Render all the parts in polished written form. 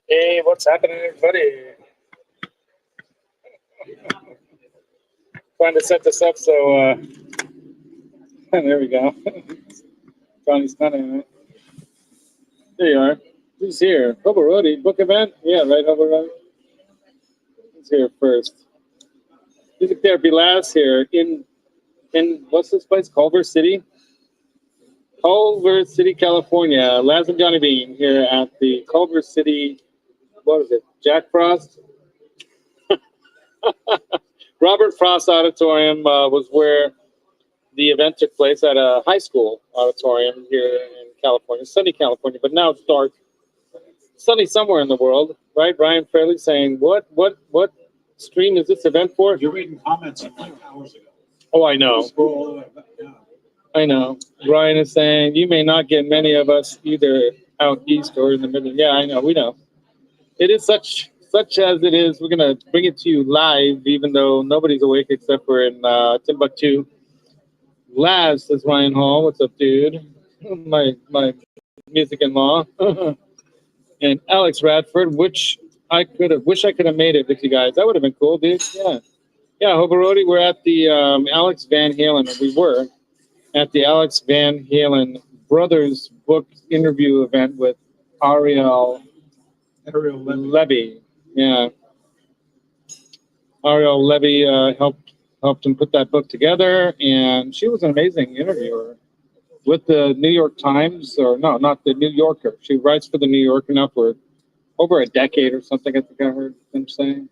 Hey, what's happening, everybody? Trying to set this up so, there we go. Johnny's coming. There you are. Who's here? Hobo Roadie, book event? Yeah, right, Hobo Roadie. Who's here first? MusicTherapyLaz here in what's this place? Culver City? Culver City, California. Laz and Johnny Beane here at the Culver City, what is it? Jack Frost? Robert Frost Auditorium was where the event took place at a high school auditorium here in California, sunny California, but now it's dark. Sunny somewhere in the world, right? Ryan Fairley saying, what stream is this event for? You're reading comments from like hours ago. Oh, I know. Scroll all the way back down. I know. Ryan is saying, you may not get many of us either out east or in the middle. Yeah, I know. We know. It is such as it is. We're going to bring it to you live, even though nobody's awake except for in Timbuktu. Laz, says Ryan Hall. What's up, dude? My music-in-law. And Alex Radford, wish I could have made it with you guys. That would have been cool, dude. Yeah. Yeah, Hobarodi, we're at the Alex Van Halen. We were at the Alex Van Halen Brothers book interview event with Ariel Levy. Yeah. Ariel Levy helped him put that book together, and she was an amazing interviewer with the New York Times, or no, not the New Yorker. She writes for the New Yorker now for over a decade or something, I think I heard them saying.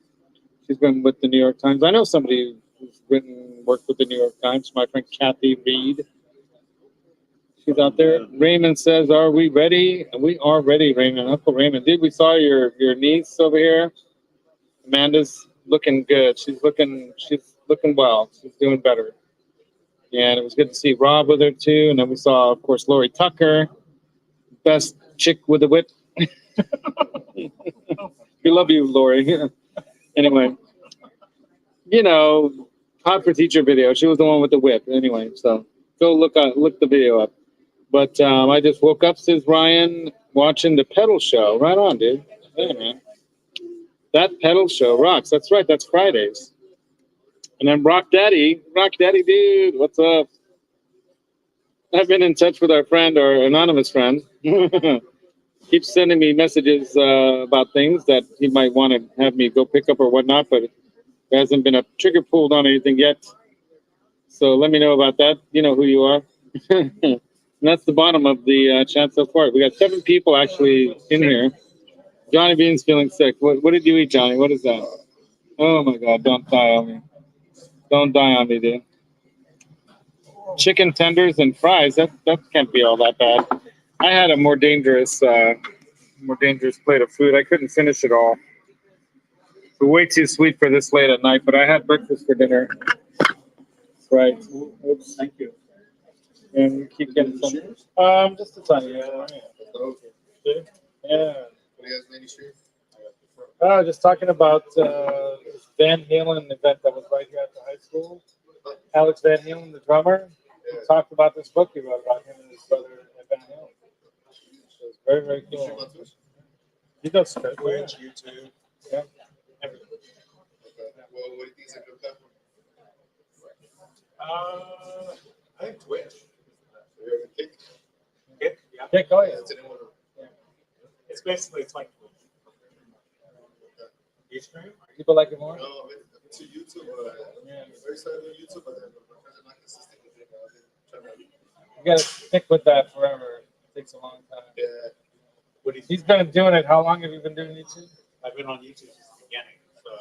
She's been with the New York Times. I know somebody who's worked with the New York Times, my friend Kathy Reed. She's out there. Raymond says, are we ready? We are ready, Raymond. Uncle Raymond. Dude, we saw your niece over here. Amanda's looking good. She's looking well. She's doing better. And it was good to see Rob with her too. And then we saw, of course, Lori Tucker, best chick with the whip. We love you, Lori. Anyway, Hot for Teacher video. She was the one with the whip. Anyway, so go look the video up. But I just woke up, says Ryan, watching the pedal show. Right on, dude. Yeah, man. That pedal show rocks. That's right. That's Fridays. And then Rock Daddy, dude, what's up? I've been in touch with our friend, our anonymous friend. Keeps sending me messages about things that he might want to have me go pick up or whatnot, but there hasn't been a trigger pulled on anything yet. So let me know about that. You know who you are. And that's the bottom of the chat so far. We got 7 people actually in here. Johnny Bean's feeling sick. What did you eat, Johnny? What is that? Oh my God! Don't die on me. Don't die on me, dude. Chicken tenders and fries. That can't be all that bad. I had a more dangerous plate of food. I couldn't finish it all. It's way too sweet for this late at night. But I had breakfast for dinner. That's right. Oops. Thank you. And we keep getting some. Just a tiny. Yeah. Just talking about this Van Halen event that was right here at the high school. Alex Van Halen, the drummer, talked about this book he wrote about him and his brother Van Halen. It was very, very cool. He does Twitch, YouTube, yeah, everything. Well, what do you think is a good platform? I think Twitch. You're a Kick? Kick, yeah. Kick, oh yeah. It's basically like you stream. People like it more? No, to YouTube. Yeah. Very excited on YouTube, but then my friends are not consistent with it. You gotta stick with that forever. It takes a long time. Yeah. What do you He's been doing it. How long have you been doing YouTube? I've been on YouTube since the beginning, so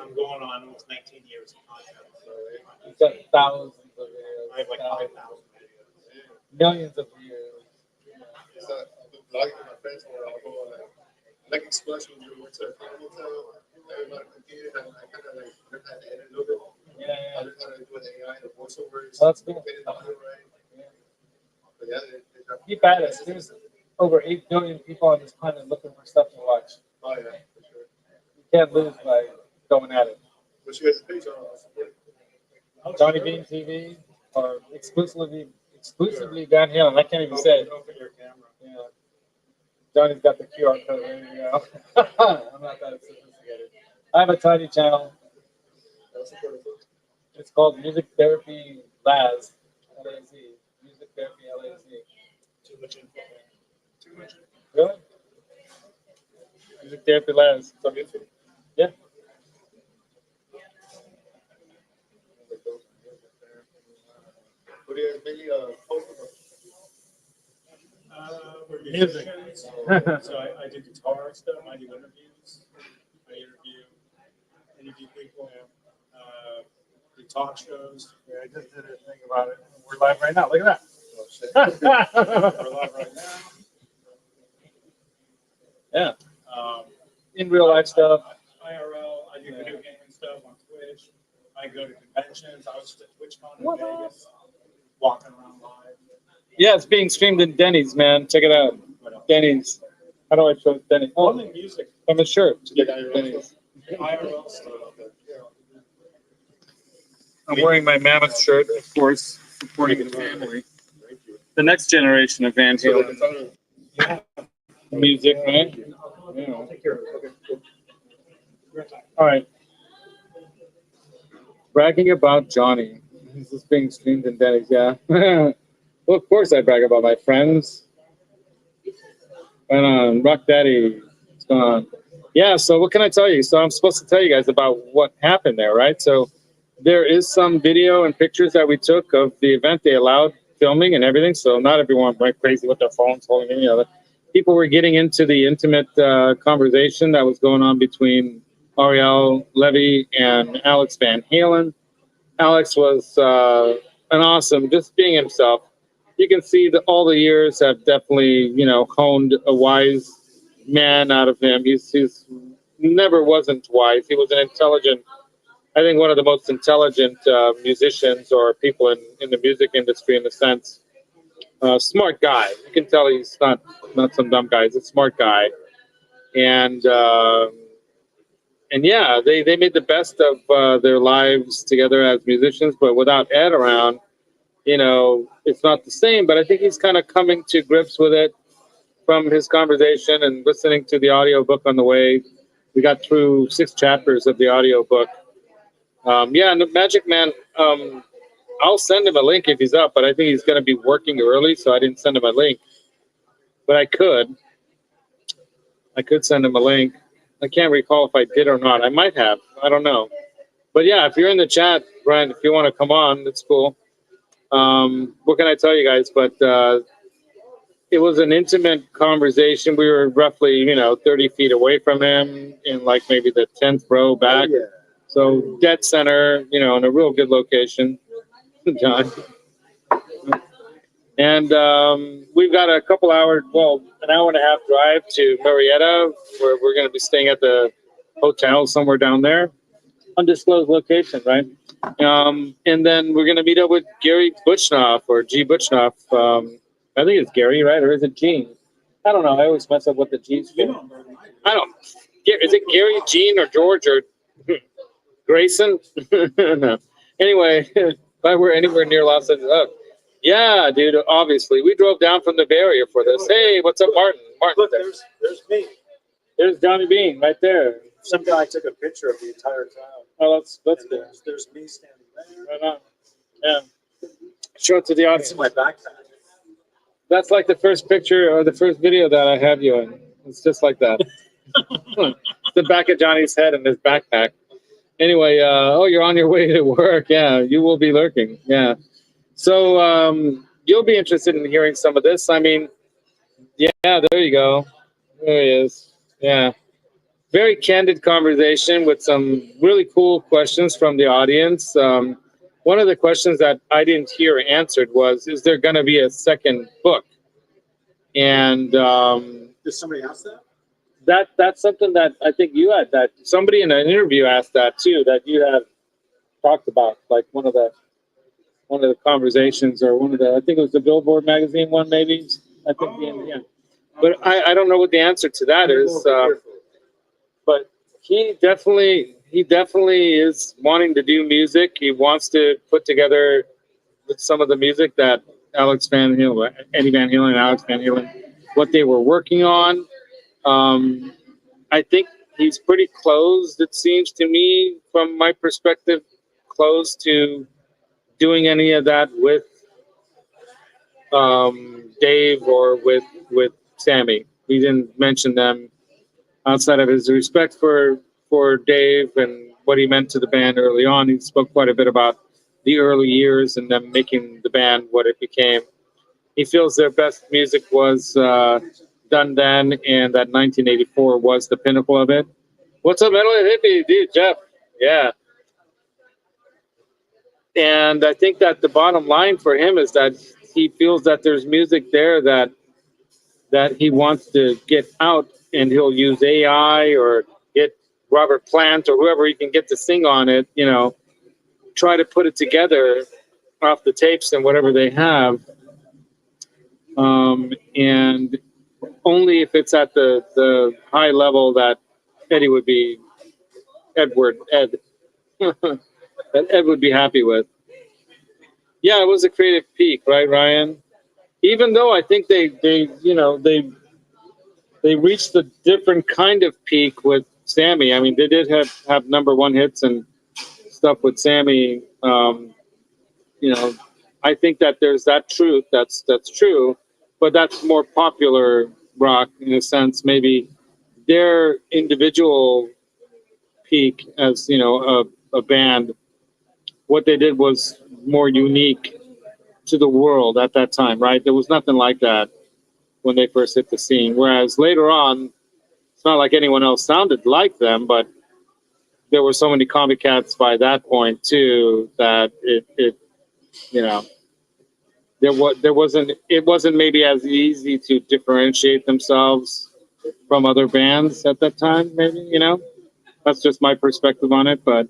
I'm going on almost 19 years of content. So He's done thousands of videos. I have like 5,000 videos. Millions of views. So I've been vlogging with my friends for a whole like explosion when we went to a hotel. Everybody competed, and I kind of like learned how to edit a little bit. Yeah. I learned how to do with AI, the voiceovers. Oh, that's cool. Get it done right. But yeah, Keep at it. There's over 8 billion people on this planet looking for stuff to watch. Oh yeah, for sure. You can't lose by going at it. But you guys' page on Johnny Bean TV or exclusively Van Halen. I can't even say it. Open your camera. Yeah. Johnny's got the QR code ready to go. I'm not that sophisticated. I have a tiny channel. It's called MusicTherapyLaz. LAZ. MusicTherapyLaz. Too much info. Too much info. Really? MusicTherapyLaz. It's on YouTube. Yeah. What do you mainly focus We're Music. musicians, so I do guitar stuff. I do interviews. I interview people. Do talk shows. Yeah, I just did a thing about it. We're live right now. Look at We're that. live right now. Yeah. Um, In real life stuff. IRL. I do video gaming stuff on Twitch. I go to conventions. I was at TwitchCon in Vegas, walking around live. Yeah, it's being streamed in Denny's, man. Check it out. Denny's. How do I show it? Denny's? Oh, Only music. I'm a shirt. Yeah, IRL Denny's. IRL stuff. I'm wearing my Mammoth shirt, of course, supporting the family. The next generation of Van Halen music, right? Yeah. All right. Bragging about Johnny. This is being streamed in Denny's, yeah. Well, of course I brag about my friends. And Rock Daddy, what's going on? Yeah, so what can I tell you? So I'm supposed to tell you guys about what happened there, right? So there is some video and pictures that we took of the event. They allowed filming and everything, so not everyone went crazy with their phones holding in. You know, people were getting into the intimate conversation that was going on between Ariel Levy and Alex Van Halen. Alex was an awesome, just being himself. You can see that all the years have definitely, you know, honed a wise man out of him. He's never wasn't wise. He was an intelligent, I think one of the most intelligent musicians or people in the music industry in the sense. Smart guy. You can tell he's not some dumb guy. He's a smart guy. And yeah, they made the best of their lives together as musicians, but without Ed around, you know, it's not the same. But I think he's kind of coming to grips with it from his conversation and listening to the audiobook on the way. We got through 6 chapters of the audiobook. Yeah, and the Magic Man, I'll send him a link if he's up, but I think he's going to be working early, so I didn't send him a link. But I could send him a link. I can't recall if I did or not. I might have. I don't know. But yeah, if you're in the chat, Brian, if you want to come on, that's cool. What can I tell you guys? But it was an intimate conversation. We were roughly, you know, 30 feet away from him in like maybe the 10th row back. Oh, yeah. So dead center, you know, in a real good location. John. And we've got a couple hours, well, an hour and a half drive to Marietta, where we're going to be staying at the hotel somewhere down there. Undisclosed location, right? And then we're going to meet up with Gary Buchnoff or G. Buchnoff. I think it's Gary, right? Or is it Gene? I don't know. I always mess up what the G's for. I don't. Is it Gary, Gene, or George, or Grayson? No. Anyway, if I were anywhere near Los Angeles. Yeah, dude, obviously. We drove down from the Bay Area for this. Hey, what's up, Martin? Martin. Look, there's me. There's Johnny Beane right there. Some guy took a picture of the entire crowd. Oh, that's good. There's me standing there. Right on. Yeah. Show it to the audience. It's my backpack. That's like the first picture or the first video that I have you in. It's just like that. The back of Johnny's head and his backpack. Anyway, oh, you're on your way to work. Yeah, you will be lurking. Yeah. So you'll be interested in hearing some of this. I mean, yeah, there you go. There he is. Yeah. Very candid conversation with some really cool questions from the audience. One of the questions that I didn't hear answered was, is there going to be a second book? And Did somebody ask that? That's something that I think you had, that somebody in an interview asked that too, that you have talked about, like one of the conversations, or one of the, I think it was the Billboard magazine one, maybe. I think yeah. But I don't know what the answer to that is. But he definitely is wanting to do music. He wants to put together some of the music that Alex Van Halen, Eddie Van Halen, and Alex Van Halen what they were working on. I think he's pretty closed, it seems to me, from my perspective, closed to doing any of that with Dave or with Sammy. He didn't mention them outside of his respect for Dave and what he meant to the band early on. He spoke quite a bit about the early years and them making the band what it became. He feels their best music was done then, and that 1984 was the pinnacle of it. What's up, Metal Hippie? Dude, Jeff. Yeah. And I think that the bottom line for him is that he feels that there's music there that he wants to get out, and he'll use AI or get Robert Plant or whoever he can get to sing on it, you know, try to put it together off the tapes and whatever they have. And only if it's at the high level that Ed, that Ed would be happy with. Yeah, it was a creative peak, right, Ryan? Even though I think they reached a different kind of peak with Sammy. I mean, they did have #1 hits and stuff with Sammy. I think that there's that truth. That's true, but that's more popular rock in a sense. Maybe their individual peak as a band, what they did was more unique to the world at that time, right? There was nothing like that when they first hit the scene. Whereas later on, it's not like anyone else sounded like them, but there were so many copycats by that point too that it wasn't maybe as easy to differentiate themselves from other bands at that time. Maybe that's just my perspective on it, but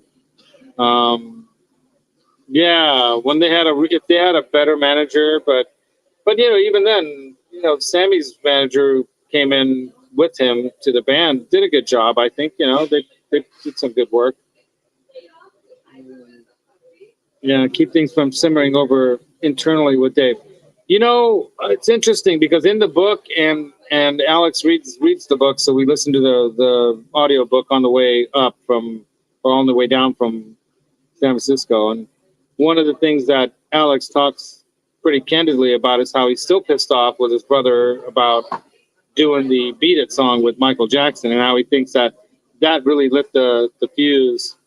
yeah, when if they had a better manager, but even then, Sammy's manager who came in with him to the band did a good job. I think they did some good work. Yeah, keep things from simmering over internally with Dave. It's interesting because in the book, and Alex reads the book, so we listened to the audio book on the way up or on the way down from San Francisco, and one of the things that Alex talks pretty candidly about is how he's still pissed off with his brother about doing the Beat It song with Michael Jackson, and how he thinks that really lit the fuse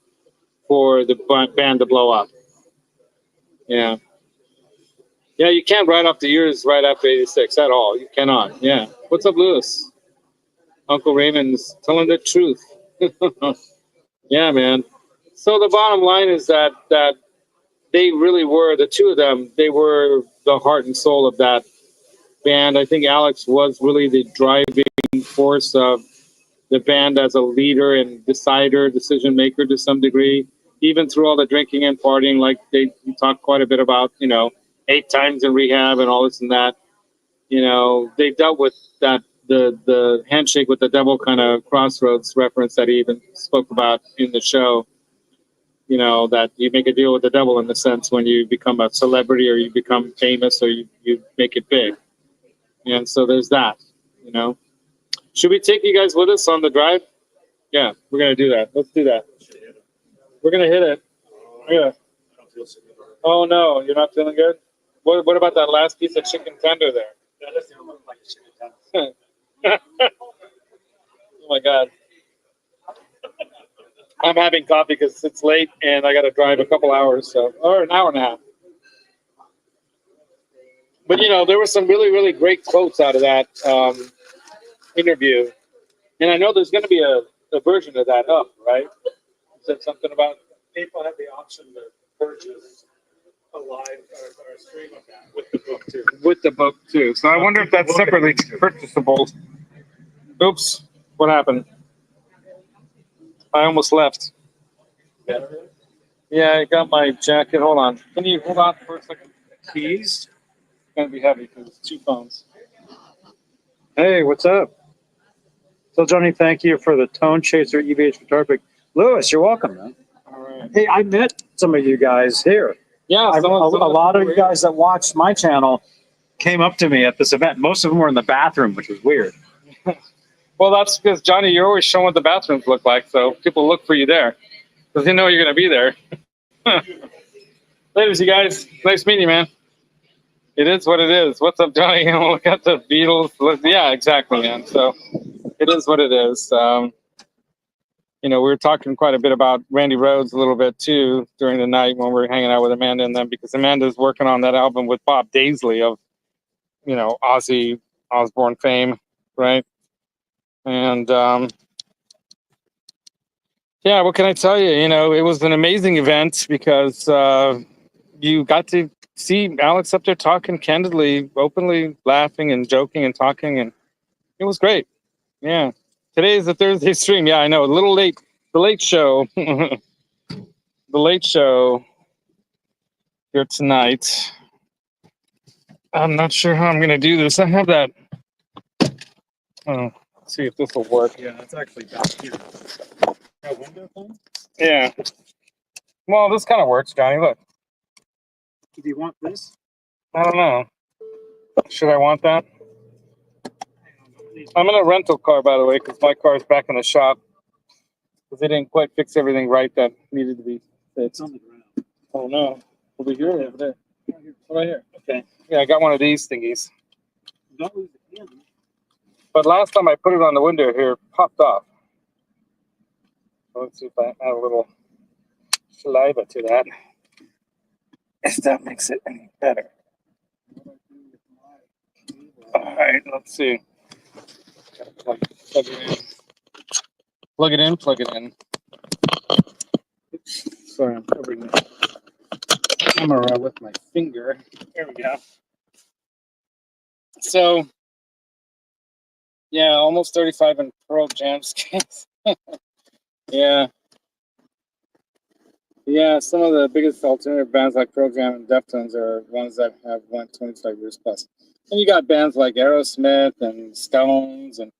for the band to blow up. Yeah. Yeah, you can't write off the years right after 86 at all. You cannot. Yeah. What's up, Lewis? Uncle Raymond's telling the truth. Yeah, man. So the bottom line is that they really were, the two of them, they were the heart and soul of that band. I think Alex was really the driving force of the band as a leader and decision maker to some degree, even through all the drinking and partying. Like they talked quite a bit about, 8 times in rehab and all this and that. They dealt with that, the handshake with the devil kind of crossroads reference that he even spoke about in the show. That you make a deal with the devil in the sense when you become a celebrity or you become famous or you make it big. And so there's that, Should we take you guys with us on the drive? Yeah, we're going to do that. Let's do that. We're going to hit it. Yeah. Oh, no, you're not feeling good? What about that last piece of chicken tender there? That doesn't even look like a chicken tender. Oh, my God. I'm having coffee because it's late and I got to drive a couple hours, or an hour and a half. But, there were some really, really great quotes out of that interview. And I know there's going to be a version of that up, right? You said something about People have the option to purchase a live or a stream of that with the book too. With the book too. So I wonder if that's separately purchasable. Oops, what happened? I almost left. Yeah, I got my jacket. Hold on. Can you hold on for a second? Keys? It's going to be heavy because it's 2 phones. Hey, what's up? So, Johnny, thank you for the Tone Chaser EVH guitar pick. Lewis, you're welcome, man. All right. Hey, I met some of you guys here. Yeah, A lot of you guys that watched my channel came up to me at this event. Most of them were in the bathroom, which was weird. Well, that's because, Johnny, you're always showing what the bathrooms look like, so people look for you there because they know you're going to be there. Ladies, you guys. Nice meeting you, man. It is what it is. What's up, Johnny? Look at the Beatles. Yeah, exactly, man. So it is what it is. You know, we were talking quite a bit about Randy Rhoads a little bit, too, during the night when we were hanging out with Amanda and them, because Amanda's working on that album with Bob Daisley of, you know, Ozzy Osbourne fame, right? And, yeah, what can I tell you? You know, it was an amazing event because you got to see Alex up there talking candidly, openly, laughing and joking and talking, and it was great. Yeah. Today is the Thursday stream. Yeah, I know. A little late. The late show. The late show here tonight. I'm not sure how I'm going to do this. I have that. Oh, let's see if this will work. Yeah, it's actually back here. That window thing? Yeah. Well, this kind of works, Johnny. Look. Do you want this? I don't know. Should I want that? I'm in a rental car, by the way, because my car is back in the shop. Because they didn't quite fix everything right that needed to be fixed. It's on the ground. Oh, no. Over here or over there? Right here. Okay. Yeah, I got one of these thingies. Don't lose the handle. But last time I put it on the window here, it popped off. So let's see if I add a little saliva to that. If that makes it any better. All right, let's see. Gotta plug it in. Plug it in, plug it in. Oops. Sorry, I'm covering the camera with my finger. There we go. So, yeah, almost 35 in Pearl Jam skins. Yeah. Yeah, some of the biggest alternative bands like Pearl Jam and Deftones are ones that have went 25 years plus. And you got bands like Aerosmith and Stones, and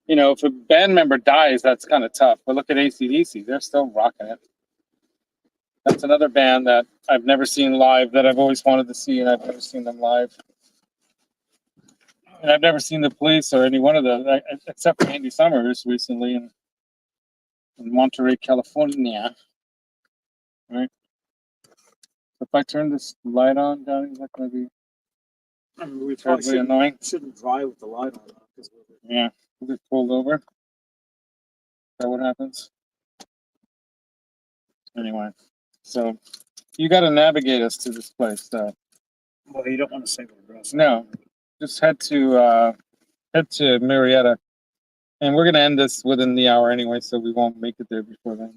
you know, if a band member dies, that's kind of tough. But look at AC/DC; they're still rocking it. That's another band that I've never seen live that I've always wanted to see, and I've never seen them live. And I've never seen the Police or any one of the, except for Andy Summers recently in Monterey, California. Right. If I turn this light on, Johnny, is that going to be I mean, we probably terribly annoying? shouldn't drive with the light on. Yeah, we'll get pulled over. Is that what happens? Anyway, so you got to navigate us to this place. So Well, you don't want to say the address. no, just head to Marietta, and we're gonna end this within the hour anyway, so we won't make it there before then.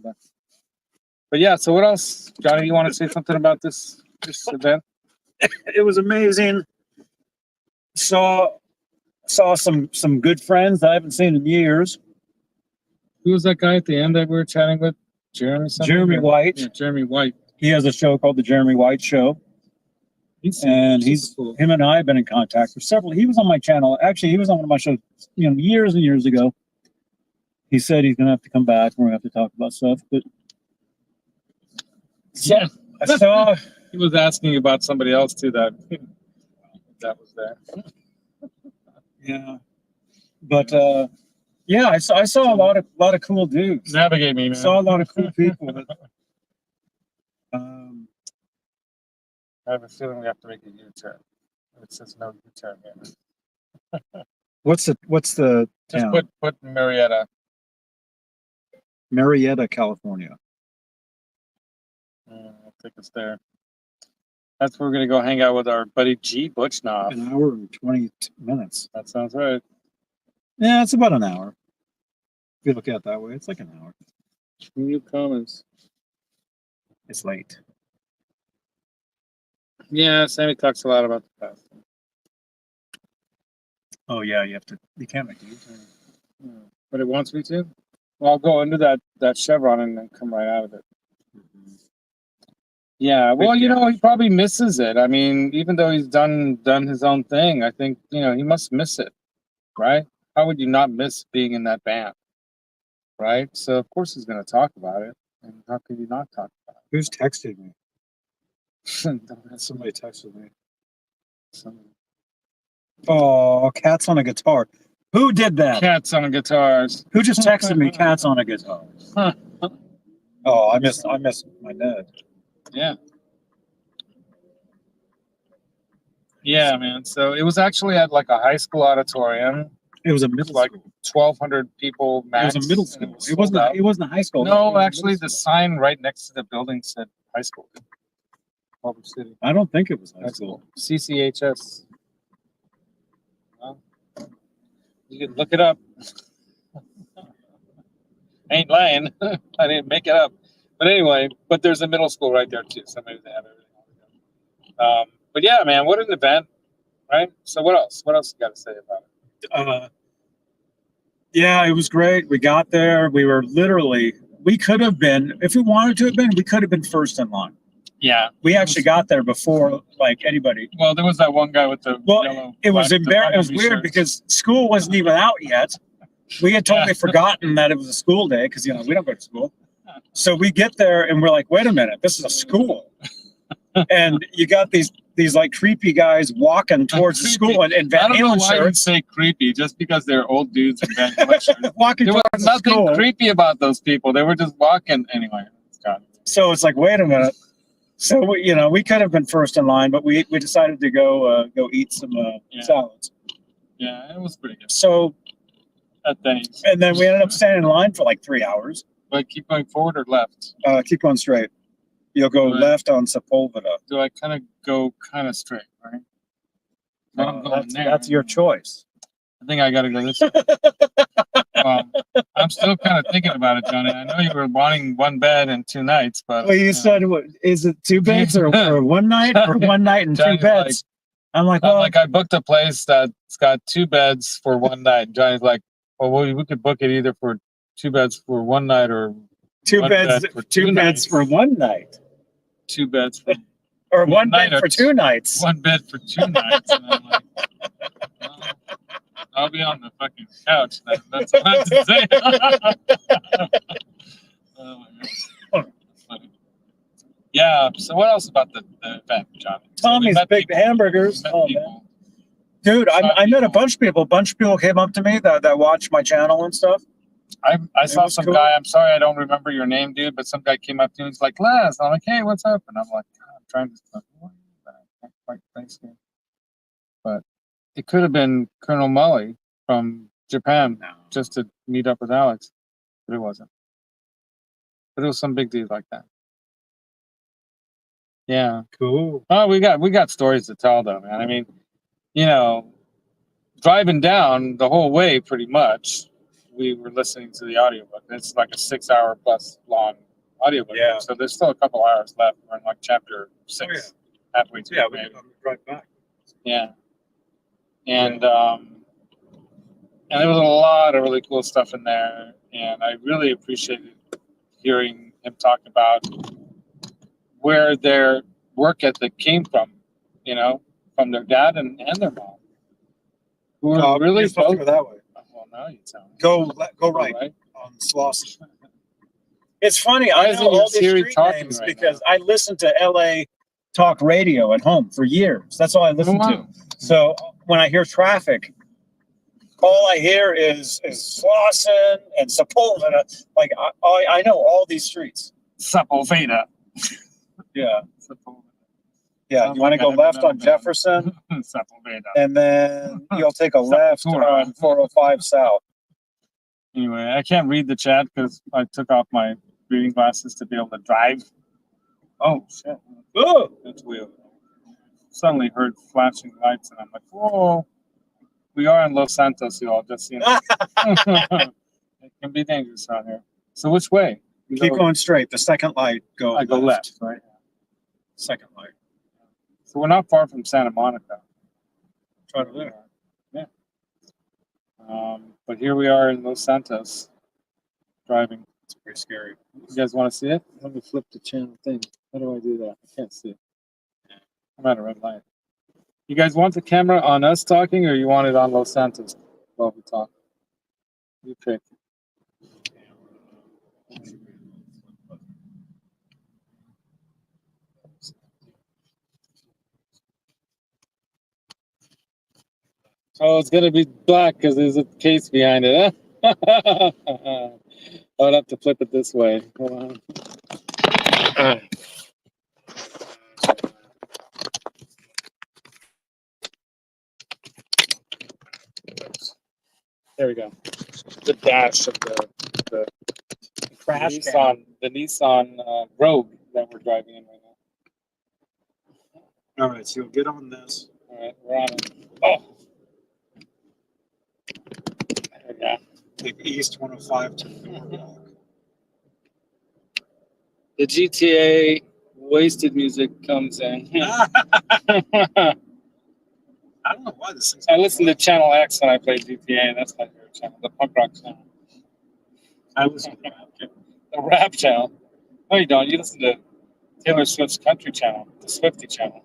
But yeah, so what else, Johnny? You want to say something about this event? It was amazing. Saw some good friends that I haven't seen in years. Who was that guy at the end that we were chatting with? Jeremy something? Jeremy White. Yeah, Jeremy White. He has a show called The Jeremy White Show. He's cool. Him and I have been in contact for several. He was on my channel. Actually, he was on one of my shows, years and years ago. He said he's gonna have to come back. We're gonna have to talk about stuff. But Yeah, I saw he was asking about somebody else too that was there. Yeah, but yeah, I saw a lot of cool dudes. Navigate me, man. Saw a lot of cool people. But, I have a feeling we have to make a U-turn. It says no U-turn here. what's the Just town? put Marietta. Marietta, California. I'll take us there. That's where we're gonna go hang out with our buddy G. Butchnoff. An hour and 20 minutes. That sounds right. Yeah, it's about an hour. If you look at it that way, it's like an hour. New comments. It's late. Yeah, Sammy talks a lot about the past. Oh yeah, you can't make it. But it wants me to. Well, I'll go into that chevron and then come right out of it. Yeah, well, he probably misses it. I mean, even though he's done his own thing, I think he must miss it, right? How would you not miss being in that band, right? So of course he's going to talk about it, and how could you not talk about it? Who's texted me? Somebody Somebody texted me. Oh, cats on a guitar. Who did that? Cats on guitars. Who just texted me cats on a guitar? Oh, I miss my dad. Yeah. Yeah, man. So it was actually at like a high school auditorium. It was a middle Like school. 1,200 people max. It was a middle and school. was It wasn't. sold out. It wasn't a high school. It No, was a actually, middle the school. sign right next to the building said high school. Culver City. I don't think it was high High school. school. CCHS. Well, you can look it up. Ain't lying. I didn't make it up. But anyway, but there's a middle school right there too. So maybe they have everything. But yeah, man, what an event, right? So what else? What else you got to say about it? Yeah, it was great. We got there. We were literally. We could have been, if we wanted to have been, we could have been first in line. Yeah. We actually got there before like anybody. Well, there was that one guy with the Well, yellow. it was black- embarrassing. It was bumblebee weird shirt. because school wasn't even out yet. We had totally forgotten that it was a school day because we don't go to school. So we get there and we're like, wait a minute, this is a school. And you got these like creepy guys walking towards the school and I Van don't know Halen why you shirts say creepy, just because they're old dudes in Van Halen shirts. walking There was towards the nothing school. creepy about those people. They were just walking anyway. So it's like, wait a minute. So we could have been first in line, but we decided to go eat some salads. Yeah, it was pretty good. So At Denny's. and then we ended up standing in line for like 3 hours. But keep going forward or left? Keep going straight. You'll go Right. left on Sepulveda. Do I kind of go kind of straight, right? No, I'm going there. That's your choice. I think I got to go this way. Well, I'm still kind of thinking about it, Johnny. I know you were wanting one bed and 2 nights, but Well, you said, what, is it 2 beds or one night or one night and 2 Johnny's beds? I'm like, I'm well, like, I booked a place that's got 2 beds for 1 night. Johnny's like, well, we could book it either for 2 beds for 1 night or 2 one beds, bed for 2 2 beds nights. for 1 night, 2 beds for or One one bed night for or 2 nights. 1 bed for 2 nights. And I'm like, well, I'll be on the fucking couch. That's all I have to say. Oh my God. That's funny. Yeah. So what else about the event, Johnny? So we Tommy's met big people. hamburgers. We met Oh man, people. dude, Saw I met a people. bunch of people. A bunch of people came up to me that watch my channel and stuff. I saw was some cool. guy. I'm sorry, I don't remember your name, dude. But some guy came up to me. He's like, "Laz." I'm like, "Hey, what's up?" And I'm like, God, I'm trying to. Quite Thanksgiving. But it could have been Colonel Mully from Japan just to meet up with Alex, but it wasn't. But it was some big dude like that. Yeah. Cool. Oh, we got stories to tell though, man. I mean, driving down the whole way pretty much, we were listening to the audiobook. It's like a 6-hour plus long audiobook. Yeah. So there's still a couple hours left. We're in like chapter 6, halfway through. Yeah, we maybe. can drive back. Yeah. And there was a lot of really cool stuff in there, and I really appreciated hearing him talk about where their work ethic came from, from their dad and their mom, who were really you're supposed to go that way. Well, now you tell me. Go right on Slauson. It's funny. Why I isn't know your all these Siri street talking names right because I listened to LA talk radio at home for years. That's all I listened to. So when I hear traffic, all I hear is Slauson and Sepulveda. Like I know all these streets. Sepulveda. Yeah. Sepulveda. Yeah. Sounds You want to like I go haven't left done on that. Jefferson, Sepulveda. and then you'll take a left Sepultura. on 405 South. Anyway, I can't read the chat because I took off my reading glasses to be able to drive. Oh, shit. Oh, That's weird. Suddenly heard flashing lights, and I'm like, whoa. We are in Los Santos, you all, just so you know. It can be dangerous around here. So which way? You keep go- going straight. The second light, go I go left, right? Second light. So we're not far from Santa Monica. Try to there. Yeah. But here we are in Los Santos, driving. It's pretty scary. You guys want to see it? Let me flip the channel thing. How do I do that? I can't see it. I'm at a red light. You guys want the camera on us talking, or you want it on Los Santos while we talk? You pick. Oh, it's gonna be black because there's a case behind it. I would have to flip it this way. Hold on. There we go. The dash of the Crash the Nissan Rogue that we're driving in right now. All right, so you'll get on this. All right, we're on it. Oh, there we go. Take East 105 to the Boardwalk. The GTA wasted music comes in. I don't know why this thing's. I listen to Channel X when I play GTA. That's my favorite channel, the punk rock channel. I listen to that. The rap channel. No, you don't. You listen to Taylor Swift's country channel, the Swifty channel.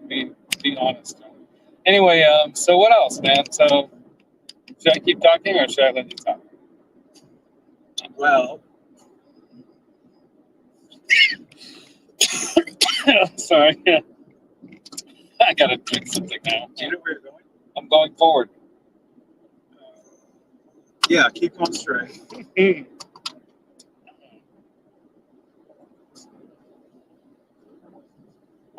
be honest. Anyway, so what else, man? So should I keep talking or should I let you talk? Well, sorry. I gotta drink something now. do you know where you're going? I'm going forward. Yeah, keep going straight.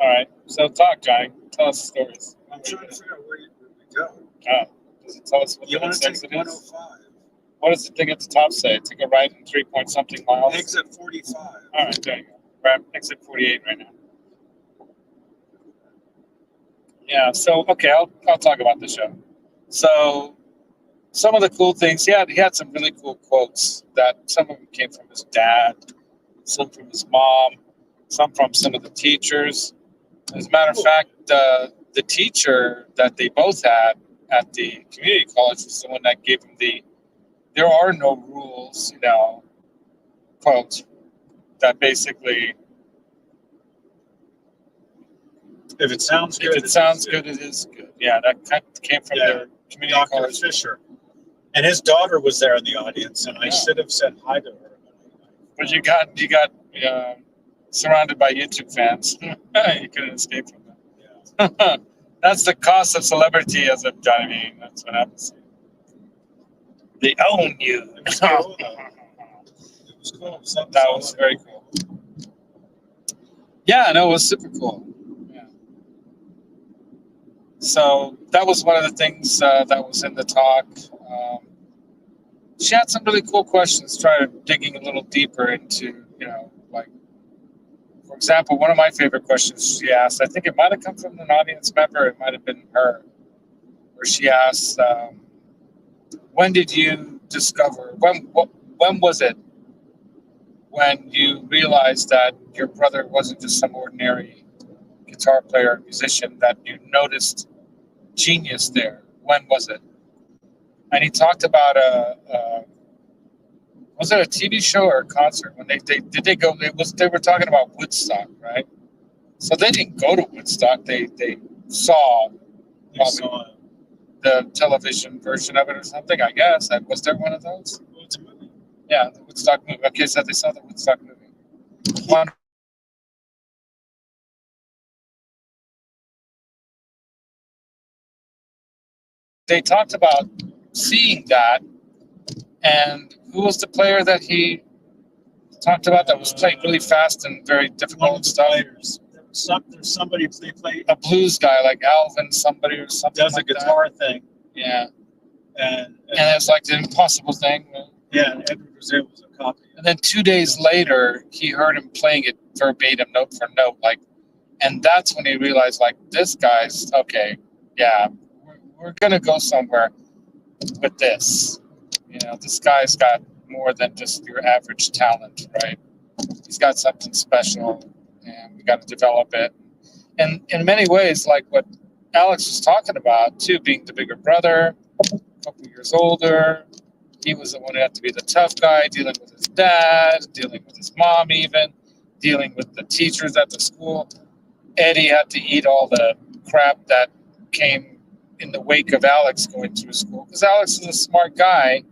All right. So talk, Johnny. Tell us stories. I'm trying to figure out where we go. Does it tell us what You the want to next take exit is? 105? What does the thing at the top say? Take a right in 3 point something miles. Exit 45. All right, there you go. We're at exit 48 right now. Yeah. So okay, I'll talk about the show. So some of the cool things. He had some really cool quotes. That some of them came from his dad, some from his mom, some from some of the teachers. As a matter of fact, the teacher that they both had at the community college is the one that gave him the "there are no rules," quote. That basically, If it sounds good, if it sounds good, it is good. Yeah, that came from their community Dr. college. Fisher. And his daughter was there in the audience, and I should have said hi to her. But you got surrounded by YouTube fans. You couldn't escape from them. Yeah. That's the cost of celebrity, as a Johnny. That's what happens. They own you. It was cool, though. It was cool. That was very cool. Yeah, no, it was super cool. Yeah. So that was one of the things that was in the talk. She had some really cool questions, digging a little deeper into, like, for example, one of my favorite questions she asked, I think it might have come from an audience member, it might have been her, where she asked, when did you discover, when was it when you realized that your brother wasn't just some ordinary guitar player or musician, that you noticed genius there? When was it? And he talked about was it a TV show or a concert? When they were talking about Woodstock, right? So they didn't go to Woodstock. They saw the television version of it or something, I guess. Was there one of those? Well, it's a movie. Yeah, the Woodstock movie. Okay, so they saw the Woodstock movie. They talked about seeing that, and who was the player that he talked about that was playing really fast and very difficult stuff? Players. There's somebody they play A blues guy like Alvin, somebody or something. does a guitar thing. Yeah, And it's like the impossible thing. yeah, and Edward was a copy. And then 2 days later, he heard him playing it verbatim, note for note, and that's when he realized, like, this guy's okay. Yeah, we're gonna go somewhere with this. This guy's got more than just your average talent, right? He's got something special, and we got to develop it. And in many ways, like what Alex was talking about, too, being the bigger brother, a couple years older, he was the one who had to be the tough guy, dealing with his dad, dealing with his mom even, dealing with the teachers at the school. Eddie had to eat all the crap that came in the wake of Alex going through school, because Alex is a smart guy,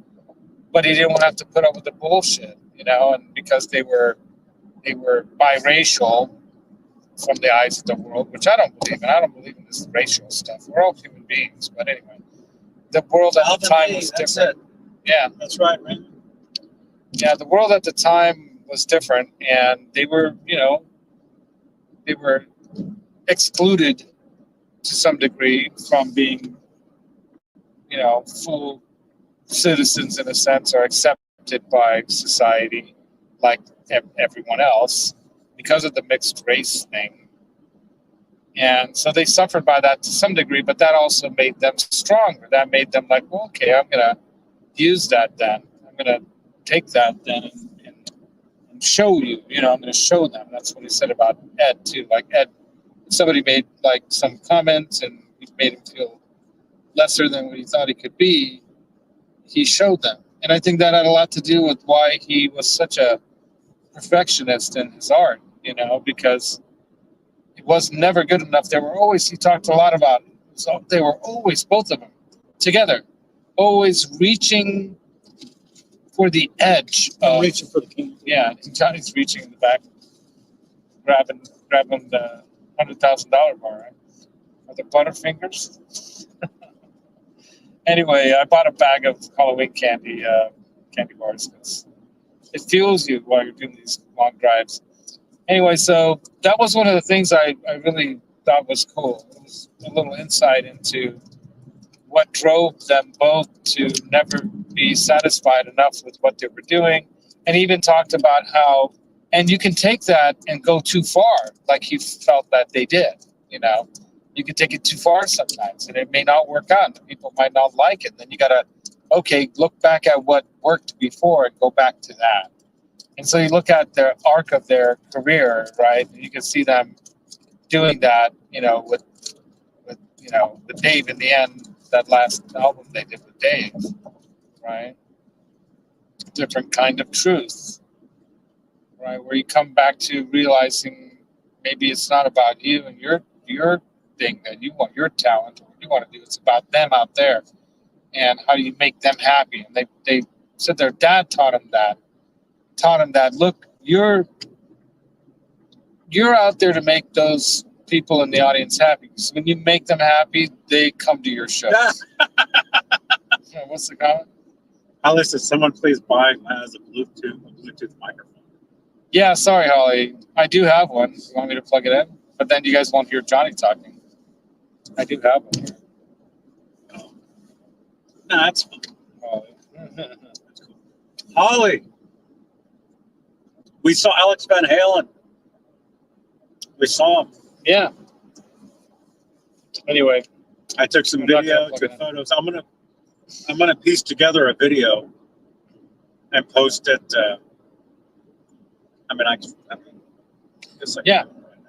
but he didn't want to have to put up with the bullshit, and because they were biracial, from the eyes of the world, which I don't believe in. I don't believe in this racial stuff. We're all human beings, but anyway, the world at the time was different. Yeah, That's right, man. yeah, the world at the time was different, and they were, they were excluded to some degree from being, full citizens in a sense, or accepted by society like everyone else because of the mixed race thing. And so they suffered by that to some degree, but that also made them stronger. That made them like, well, okay, I'm going to use that then. I'm going to take that then and show you, I'm going to show them. That's what he said about Ed too. Like Ed, somebody made like some comments and he made him feel lesser than what he thought he could be. He showed them. And I think that had a lot to do with why he was such a perfectionist in his art, because it was never good enough. He talked a lot about it. So they were always, both of them, together, always reaching for the edge. Reaching for the king. Yeah, Johnny's reaching in the back, grabbing the $100,000 bar, right? Or the Butterfingers. Anyway, I bought a bag of Halloween candy bars because it fuels you while you're doing these long drives. Anyway, so that was one of the things I really thought was cool. It was a little insight into what drove them both to never be satisfied enough with what they were doing, and even talked about how, and you can take that and go too far, like he felt that they did, You can take it too far sometimes, and it may not work out. People might not like it. Then you got to, look back at what worked before and go back to that. And so you look at the arc of their career, right? And you can see them doing that, with Dave in the end, that last album they did with Dave, right? Different kind of truth, right? Where you come back to realizing maybe it's not about you and your thing that you want, your talent, or what you want to do. It's about them out there, and how do you make them happy? And they said their dad taught him that. Look, you're out there to make those people in the audience happy. So when you make them happy, they come to your shows. What's the comment? Holly said, someone please buy as a Bluetooth microphone. Yeah, sorry, Holly. I do have one. You want me to plug it in? But then you guys won't hear Johnny talking. I do have one here. No, that's fine. Holly. That's cool. Holly, we saw Alex Van Halen. We saw him. Yeah. Anyway, I took some video, took photos. I'm gonna piece together a video and post it. I guess I yeah. can do it right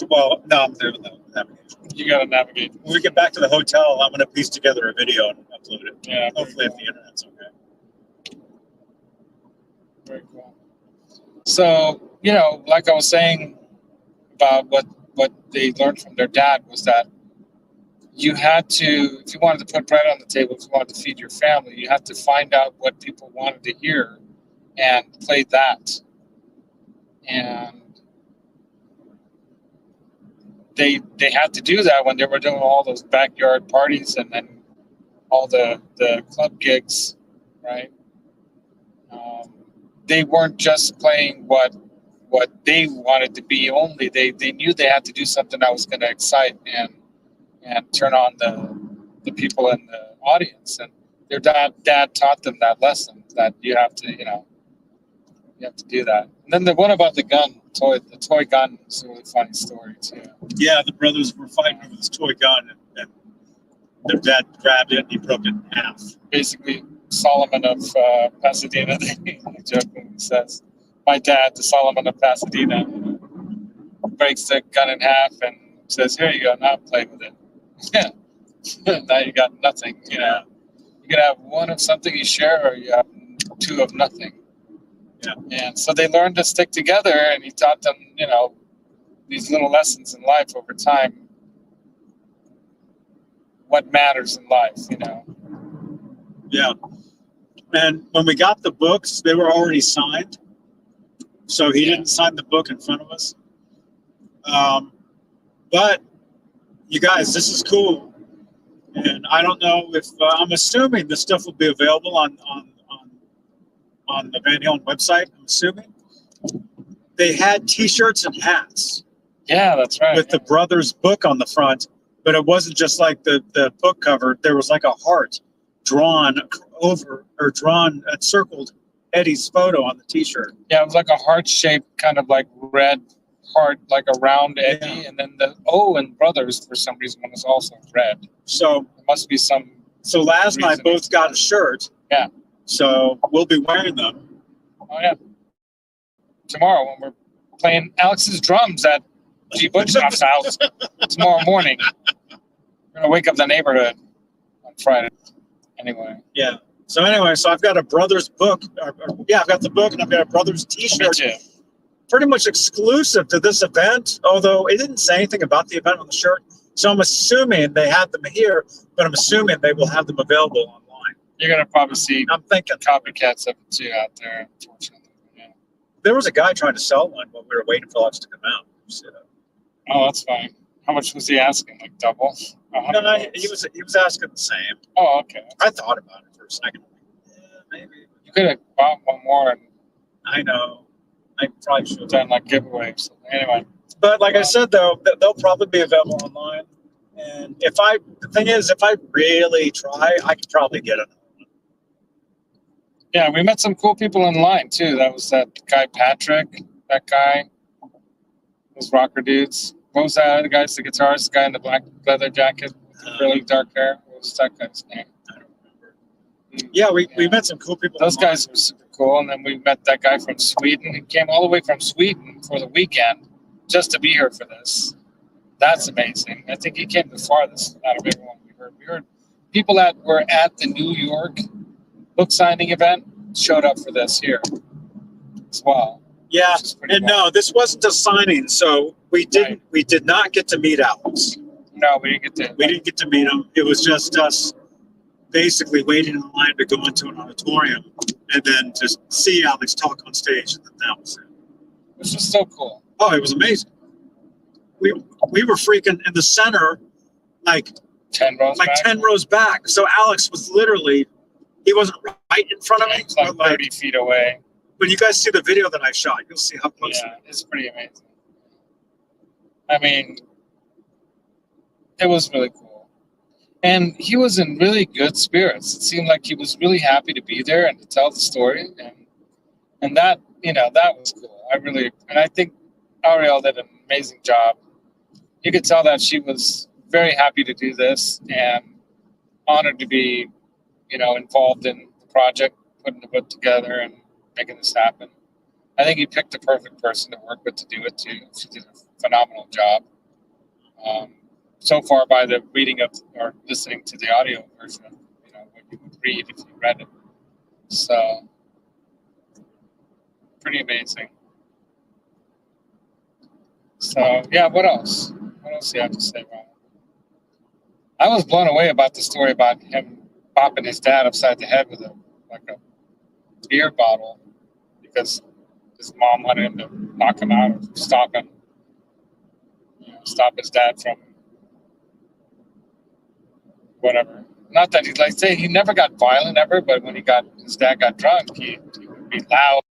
now. Well, no, I'm doing the navigation. You got to navigate. When we get back to the hotel, I'm gonna piece together a video and upload it. Yeah. Hopefully, if the internet's okay. Very cool. So, like I was saying about what they learned from their dad was that you had to, if you wanted to put bread on the table, if you wanted to feed your family, you had to find out what people wanted to hear and play that. And they had to do that when they were doing all those backyard parties and then all the club gigs, right? They weren't just playing what they wanted to be only. They knew they had to do something that was going to excite and turn on the people in the audience. And their dad taught them that lesson, that you have to, you have to do that. And then the one about the gun, the toy gun is a really funny story too. Yeah, the brothers were fighting over this toy gun, and their dad grabbed it and he broke it in half. Basically, Solomon of Pasadena, he jokingly says, my dad, the Solomon of Pasadena, breaks the gun in half and says, here you go, now play with it. Yeah. Now you got nothing, You can have one of something you share, or you have two of nothing. Yeah. And so they learned to stick together, and he taught them, these little lessons in life over time. What matters in life, Yeah. And when we got the books, they were already signed. So he didn't sign the book in front of us. But you guys, this is cool. And I don't know if I'm assuming this stuff will be available on the Van Halen website. I'm assuming they had T-shirts and hats. Yeah, that's right. With the brothers' book on the front, but it wasn't just like the book cover. There was like a heart drawn over or drawn circled Eddie's photo on the T-shirt. Yeah, it was like a heart-shaped kind of like red heart, like a round Eddie, and then the O and brothers for some reason was also red. So it must be some. So Laz and I both got a shirt. Yeah. So we'll be wearing them. Oh yeah. Tomorrow when we're playing Alex's drums at G. Butchnoff's house tomorrow morning. We're gonna wake up the neighborhood on Friday. Anyway. Yeah. So anyway, so I've got a brother's book. I've got the book and I've got a brother's T-shirt. Me too. Pretty much exclusive to this event, although it didn't say anything about the event on the shirt. So I'm assuming they had them here, but I'm assuming they will have them available online. You're gonna probably see. I'm thinking copycats of it too out there, unfortunately. Yeah. There was a guy trying to sell one while we were waiting for us to come out. Oh, that's fine. How much was he asking? Like double? No, he was asking the same. Oh, okay. I thought about it for a second. Yeah, maybe. You could have bought one more. And I know. I probably should have done like giveaways. Anyway. But like I said, though, they'll probably be available online. And the thing is, if I really try, I could probably get it. Yeah, we met some cool people in line too. That was that guy Patrick. That guy. Those rocker dudes. What was that other guy's the guitarist? The guy in the black leather jacket, really dark hair. What was that guy's name? I don't remember. Yeah, we met some cool people. Those guys were super cool. And then we met that guy from Sweden. He came all the way from Sweden for the weekend just to be here for this. That's amazing. I think he came the farthest out of everyone we heard. We heard people that were at the New York book signing event showed up for this here as well. Yeah, and no, this wasn't a signing, so we did not get to meet Alex. No, we didn't get to meet him. It was just us basically waiting in line to go into an auditorium and then just see Alex talk on stage, and then that was it. Which was so cool. Oh, it was amazing. We were freaking in the center, like 10 rows back. So Alex was literally, he wasn't right in front of me. Like 30 feet away. When you guys see the video that I shot, you'll see how close. Yeah, it's pretty amazing. I mean, it was really cool. And he was in really good spirits. It seemed like he was really happy to be there and to tell the story. And that, that was cool. I think Ariel did an amazing job. You could tell that she was very happy to do this and honored to be, involved in the project, putting the book together and making this happen. I think he picked the perfect person to work with to do it too. She did a phenomenal job. So far by the reading of or listening to the audio version of, what you would read if you read it. So pretty amazing. So yeah, what else? What else do you have to say, Ron? I was blown away about the story about him bopping his dad upside the head with a beer bottle because his mom wanted him to knock him out or stop him. Stop his dad from whatever. Not that he never got violent ever, but when his dad got drunk, he would be loud.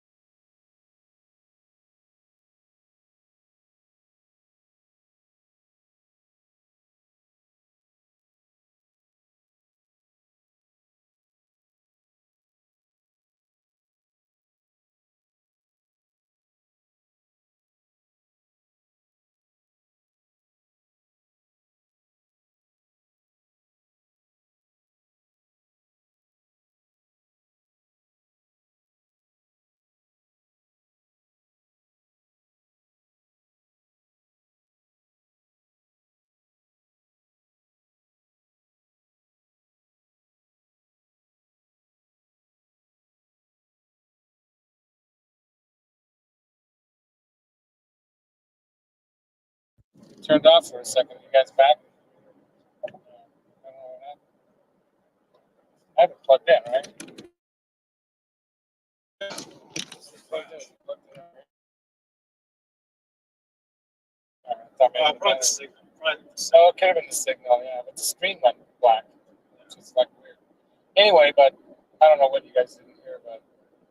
Turned off for a second. You guys back? I have it plugged in, right? All right. That made it Probably better. the signal. Right. So it could have been the signal, yeah, but the screen went black, which is like weird. Anyway, but I don't know what you guys didn't hear, but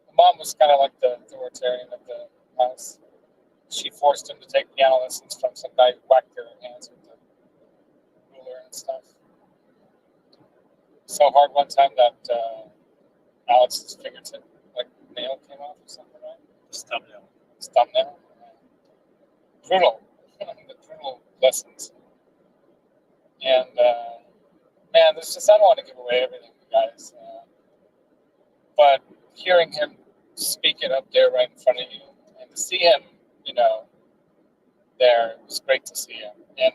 the mom was kind of like the authoritarian of the house. She forced him to take piano lessons from some guy who whacked their hands with the ruler and stuff. So hard one time that Alex's fingertip, like nail came off or something, right? His thumbnail. His thumbnail. Brutal. The brutal lessons. And man, there's just, I don't want to give away everything, you guys. But hearing him speak it up there right in front of you, and to see him, you know, there, it was great to see him. And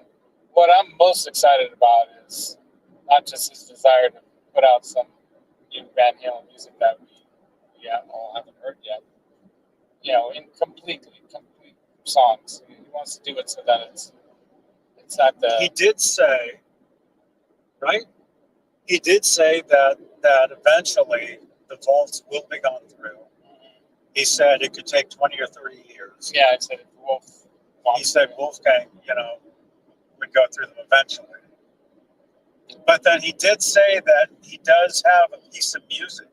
what I'm most excited about is not just his desire to put out some new Van Halen music that we all haven't heard yet, you know, in complete songs. He wants to do it so that it's at the. He did say, right? He did say that eventually the vaults will be gone through. He said it could take 20 or 30 years. Yeah, I said Wolf. He said Wolfgang, you know, would go through them eventually. But then he did say that he does have a piece of music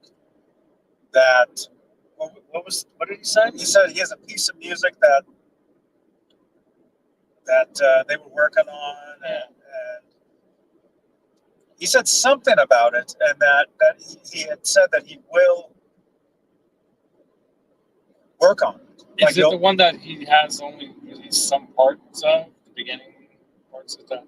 that, what did he say? He said he has a piece of music that they were working on, and he said something about it, and that he had said that he will work on it. Is it the one that he has only released some parts of, the beginning parts of that?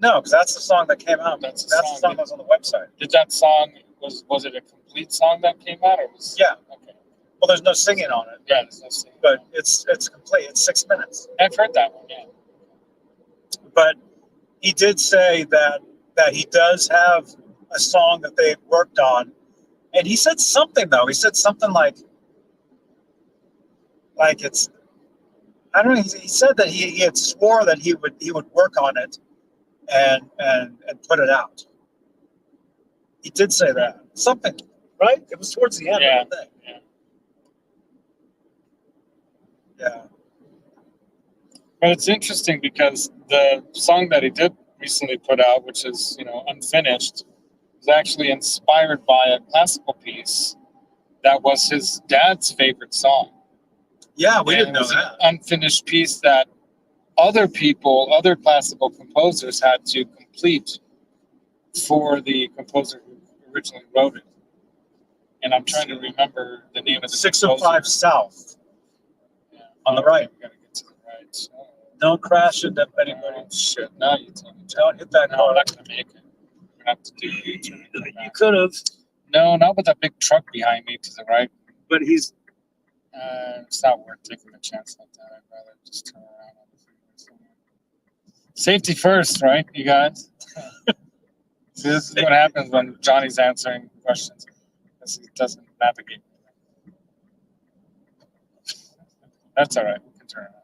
No, because that's the song that came out. That's the song that was on the website. Did that song, was it a complete song that came out, or was? Yeah. Okay. Well, there's no singing on it. Yeah, there's no singing. But it's complete. It's 6 minutes. I've heard that one, yeah. But he did say that he does have a song that they've worked on, and he said something though. He said something like it's, I don't know. He said that he had swore that he would work on it and put it out. He did say that something, right? It was towards the end. Yeah. Of the thing. Yeah. Yeah. But it's interesting because the song that he did recently put out, which is, you know, unfinished, was actually inspired by a classical piece that was his dad's favorite song. Yeah, we And didn't it know was that. An unfinished piece that other classical composers had to complete for the composer who originally wrote it. And I'm trying to remember the name of the 605 South. Yeah. On the right. We gotta get to the right. So, Don't crash into anybody. oh, shit, now you tell me. Don't hit that No, car. I'm not gonna make it. We're gonna have to do U-turn. You could have, No, not with that big truck behind me to the right. but he's. It's not worth taking a chance like that. I'd rather just turn around on the freeway somewhere. Safety first, right, you guys? See, this is what happens when Johnny's answering questions because he doesn't navigate. That's all right. We can turn around.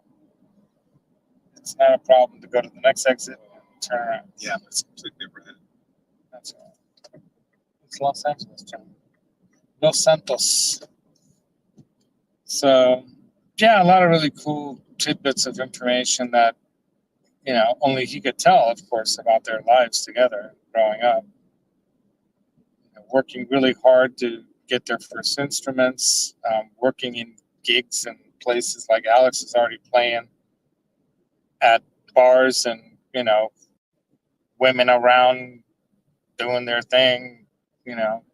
It's not a problem to go to the next exit and turn around. Yeah, but it's completely overhead. That's all right. It's Los Angeles, John. Los Santos. So, yeah, a lot of really cool tidbits of information that, you know, only he could tell, of course, about their lives together growing up. You know, working really hard to get their first instruments, working in gigs and places like Alex is already playing at bars and, you know, women around doing their thing, you know,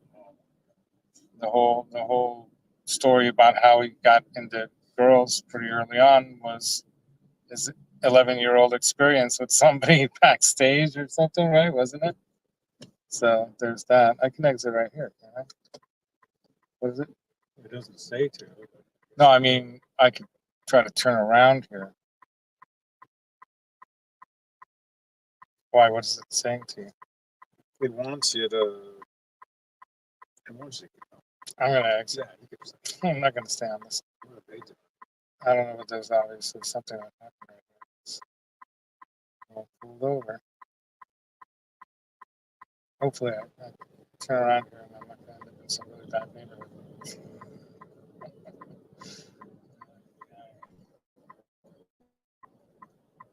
the whole story about how he got into girls pretty early on was his 11-year-old experience with somebody backstage or something, right? Wasn't it? So there's that. I can exit right here. Can I? What is it? It doesn't say to. No, I mean, I could try to turn around here. Why? What is it saying to you? It wants you to. It wants you to. I'm going to exit. Yeah, I'm not going to stay on this. I don't know what there's obviously something that happened right there. I'll pull over. Hopefully I turn around here and I'm not going to end up in some really bad neighborhood.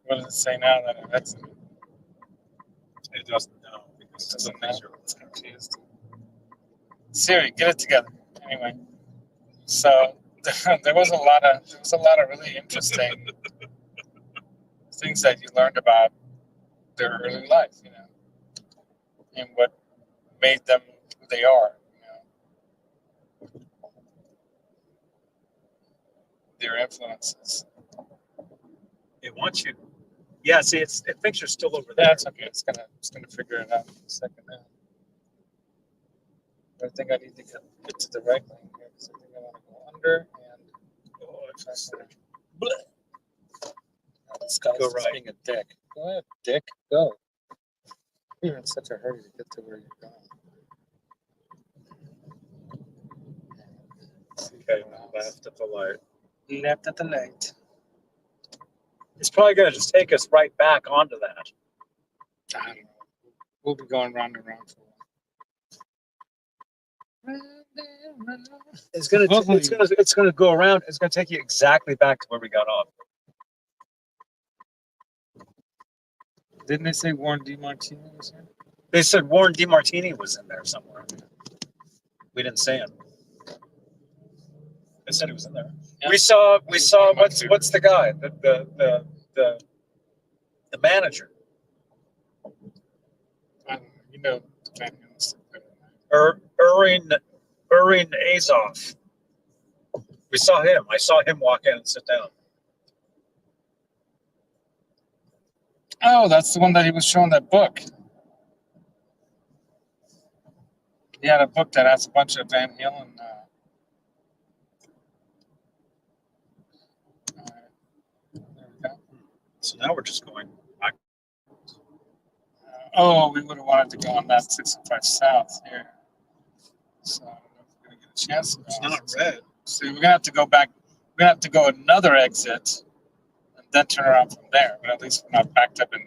What does it say now that I've exited? It doesn't know because It the doesn't know. picture It's confused. Siri, get it together. Anyway, so there was a lot of really interesting things that you learned about their early life, you know, and what made them who they are, you know, their influences. It wants you. Yeah, see, it thinks you're still over there. That's okay. It's gonna figure it out in a second now. But I think I need to get to the right lane here because I think I want to go under and this guy's Go just right. being a dick. Go ahead, dick. Go. You're in such a hurry to get to where you're going. Okay, left at the light. Left at the light. It's probably going to just take us right back onto that. I don't know. We'll be going round and round for a while. It's going to go around. It's going to take you exactly back to where we got off. Didn't they say Warren DeMartini was here? They said Warren DeMartini was in there somewhere. We didn't see him. They said he was in there. Yeah. We saw what's the guy? The manager. I don't know. You know, Van Halen's Urin Azoff. We saw him. I saw him walk in and sit down. Oh, that's the one that he was showing that book. He had a book that has a bunch of Van Halen. There we go. So now we're just going back. Oh, we would have wanted to go on that 605 South here. So I don't know if we're going to get a chance. It's not red. So we're going to have to go back. We're going to have to go another exit and then turn around from there. But at least we're not backed up and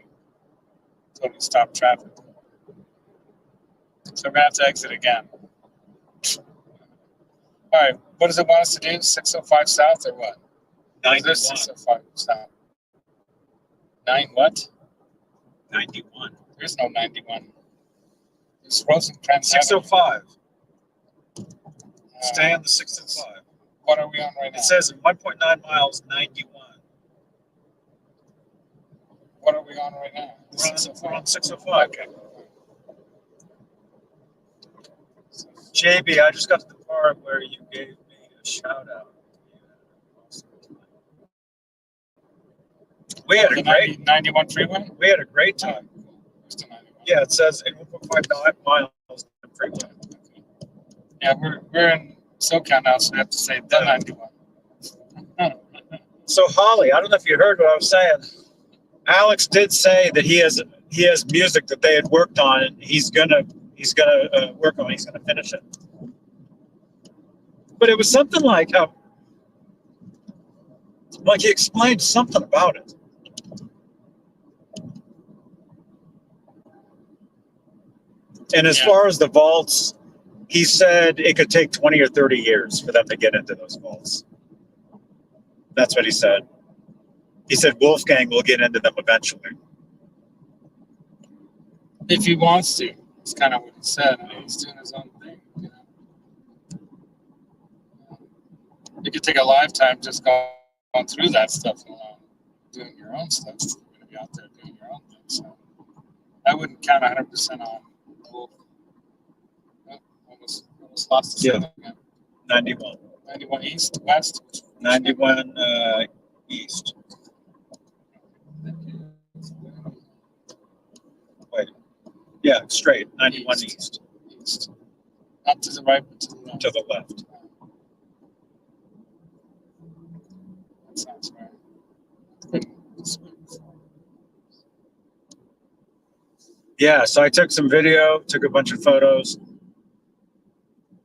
totally stop traffic. So we're going to have to exit again. All right. What does it want us to do? 605 South or what? 91. 605 South. 9 what? 91. There's no 91. There's Rosencrantz. 605. Stay on the 605. What are we on right now? It says 1.9 miles, 91. What are we on right now? We're on 605. Okay. JB, I just got to the part where you gave me a shout out. We had a great 91 freeway? We had a great time. Yeah, it says in 1.5 miles freeway. Yeah, we're in SoCal now, so we have to say the 91. So Holly, I don't know if you heard what I was saying. Alex did say that he has music that they had worked on, and he's gonna work on it. He's gonna finish it. But it was something like he explained something about it. And as far as the vaults, he said it could take 20 or 30 years for them to get into those vaults. That's what he said. He said Wolfgang will get into them eventually. If he wants to. That's kind of what he said. I mean, he's doing his own thing, you know. It could take a lifetime just going through that stuff alone, doing your own stuff. You're going to be out there doing your own thing. So I wouldn't count 100% on Wolf. Oh, almost lost the signal again. 91. 91 east, west? 91 east. Wait. Yeah, straight. 91 east. East. Not to the right, but to the left. To the left. That sounds right. Been this way before. Yeah, so I took some video, took a bunch of photos.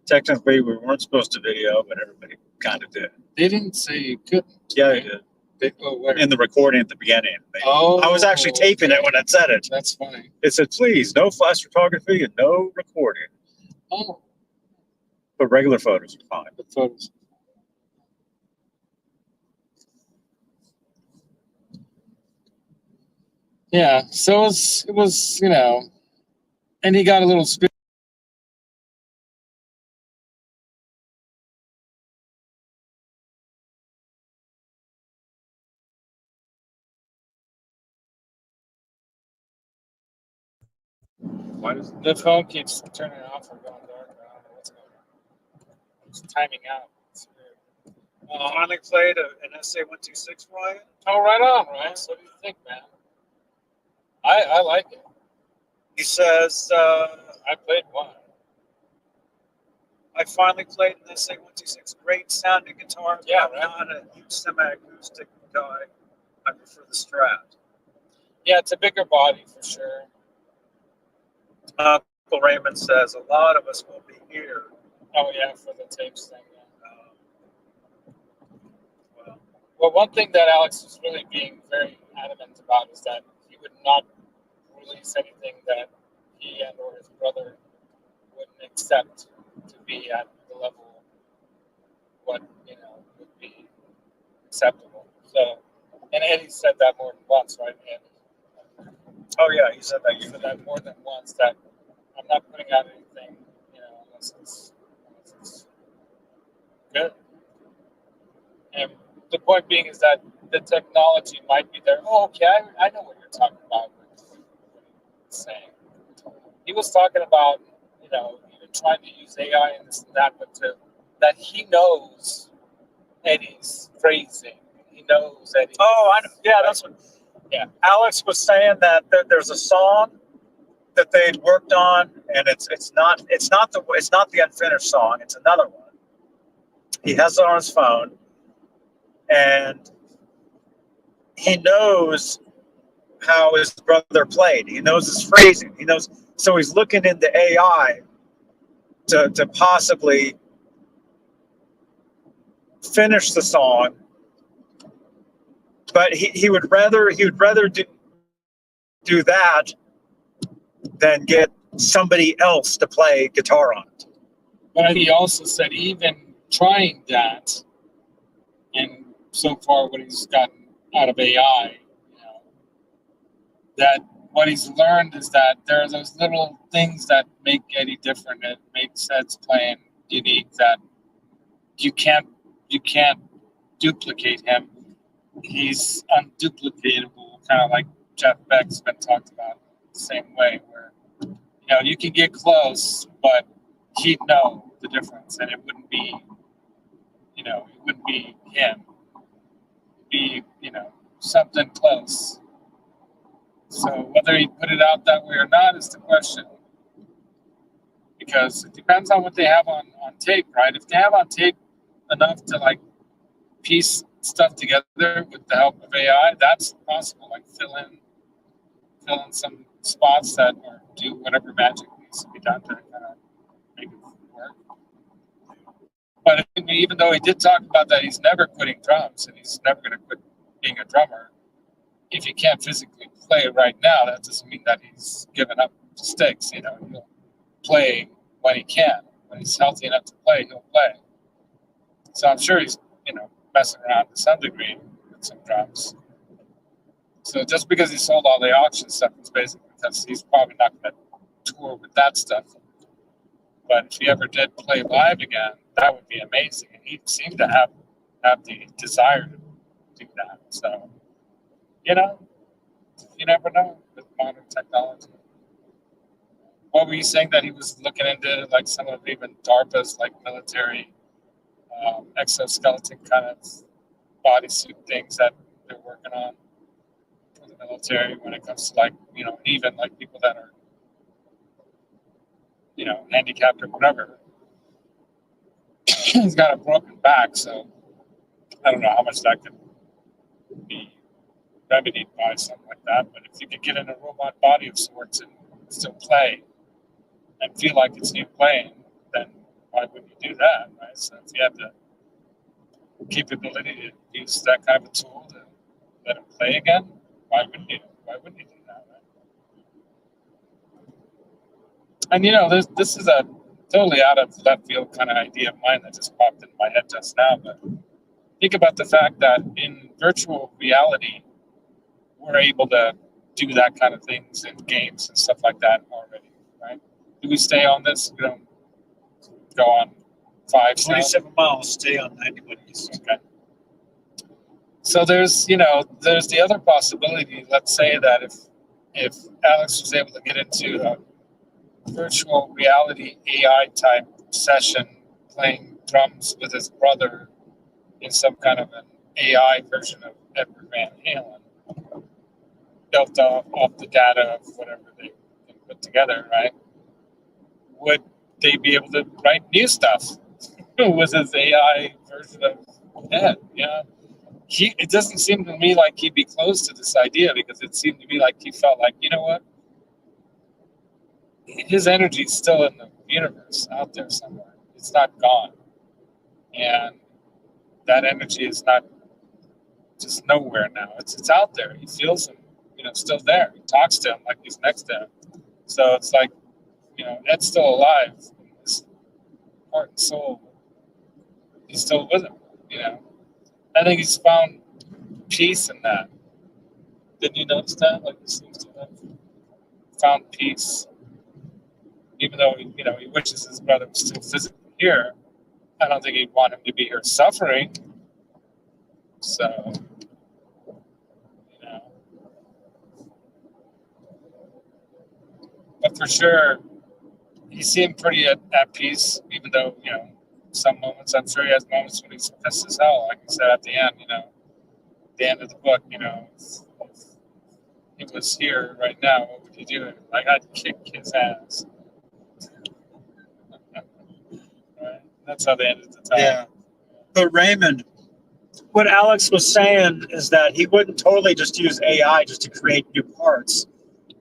Technically, we weren't supposed to video, but everybody kind of did. They didn't say you couldn't. Yeah, they did. Where? In the recording at the beginning. Oh, I was actually taping it when it said it. That's funny. It said, please, no flash photography and no recording. Oh. But regular photos are fine. The photos. Yeah, so it was, you know, and he got a little spirit. Why does The phone keeps turning off or going dark. I don't know what's going on. It's timing out. It's weird. Finally played an SA-126, Ryan. Oh, right on, Ryan. So what do you think, man? I like it. He says, I played one. I finally played an SA-126. Great sounding guitar. Yeah, I'm right. not a huge semi-acoustic guy. I prefer the Strat. Yeah, it's a bigger body for sure. Uncle Raymond says, a lot of us will be here. Oh yeah, for the tapes thing. Yeah. Well, Well, one thing that Alex was really being very adamant about is that he would not release anything that he and or his brother wouldn't accept to be at the level what would be acceptable. So, and Eddie said that more than once, right? Eddie? oh yeah, he said that. He said that more than once. That I'm not putting out anything, unless it's good. And the point being is that the technology might be there. Oh, okay, I know what you're talking about. What he's saying. He was talking about, even trying to use AI and this and that, but that he knows Eddie's phrasing. He knows Eddie. Oh, I know. Yeah, that's what. Yeah. Alex was saying that there's a song that they'd worked on, and it's not the unfinished song. It's another one. He has it on his phone, and he knows how his brother played. He knows his phrasing. He knows, so he's looking into AI to possibly finish the song. But he would rather do that than get somebody else to play guitar on it. But he also said even trying that, and so far what he's gotten out of AI, that what he's learned is that there are those little things that make Eddie different. It makes Ed's playing unique. That you can't duplicate him. He's unduplicatable, kind of like Jeff Beck's been talked about the same way, where you can get close, but he'd know the difference, and it wouldn't be him. It'd be something close. So whether he put it out that way or not is the question, because it depends on what they have on tape, right? If they have on tape enough to piece stuff together with the help of AI, that's possible. Fill in some spots that, or do whatever magic needs to be done to kind of make it work. But even though he did talk about that, he's never quitting drums, and he's never going to quit being a drummer. If he can't physically play right now, that doesn't mean that he's given up sticks. He'll play when he can. When he's healthy enough to play, he'll play. So I'm sure he's, messing around to some degree with some drums. So just because he sold all the auction stuff is basically because he's probably not going to tour with that stuff. But if he ever did play live again, that would be amazing. And he seemed to have the desire to do that. So, you never know with modern technology. What were you saying that he was looking into, some of even DARPA's military exoskeleton kind of bodysuit things that they're working on for the military when it comes to even people that are handicapped or whatever. He's got a broken back, so I don't know how much that could be remedied by something like that. But if you could get in a robot body of sorts and still play and feel like it's you playing, then why wouldn't you do that, right? So if you have the capability to use that kind of a tool to let him play again, why wouldn't you do that, right? And this is a totally out of left field kind of idea of mine that just popped into my head just now, but think about the fact that in virtual reality, we're able to do that kind of things in games and stuff like that already, right? Do we stay on this? We don't go on 5 now? 27 miles, stay on 91 east. Okay. So there's the other possibility. Let's say that if Alex was able to get into a virtual reality AI type session, playing drums with his brother in some kind of an AI version of Edward Van Halen, built off the data of whatever they can put together, right? Would they be able to write new stuff with his AI version of Ed? Yeah. It doesn't seem to me like he'd be close to this idea, because it seemed to me like he felt like, you know what? His energy's still in the universe out there somewhere. It's not gone. And that energy is not just nowhere now. It's out there. He feels him, still there. He talks to him like he's next to him. So it's like, Ed's still alive. His heart and soul, he's still with him, I think he's found peace in that. Didn't you notice that? Like, he seems to have found peace. Even though, he wishes his brother was still physically here, I don't think he'd want him to be here suffering. So, But for sure, he seemed pretty at peace, even though, some moments, I'm sure he has moments when he's pissed as hell, like he said at the end, the end of the book, if he was here right now, what would he do? Like, I'd kick his ass. Right? That's how they ended the time. Yeah. But Raymond, what Alex was saying is that he wouldn't totally just use AI just to create new parts.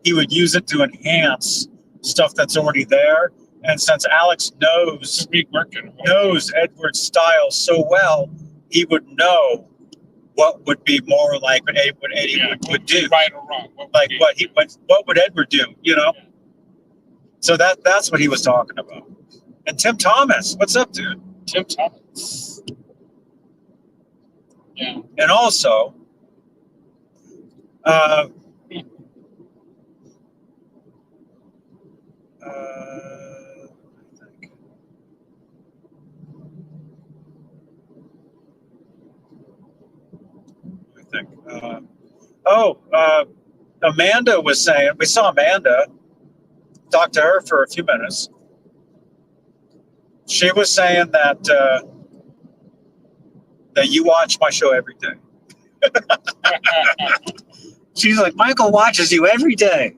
He would use it to enhance stuff that's already there. And since Alex knows Edward's style so well, he would know what would be more like what Eddie would do. Right or wrong. What would Edward do, Yeah. So that's what he was talking about. And Tim Thomas, what's up, dude? Tim Thomas. Yeah. And also, Amanda was saying, we saw Amanda, talked to her for a few minutes. She was saying that you watch my show every day. She's like, Michael watches you every day.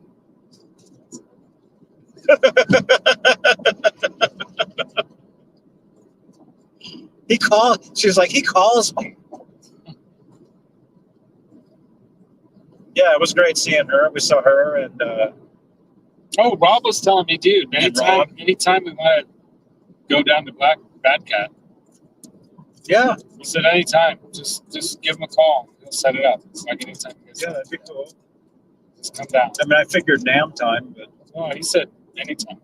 She was like, he calls me. Yeah, it was great seeing her. We saw her and Rob was telling me, dude, anytime we want to go down to Bad Cat. Yeah. He said anytime. Just give him a call. He'll set it up. It's like anytime. Yeah, that'd be cool. Just come down. I mean, I figured NAM time, but he said anytime.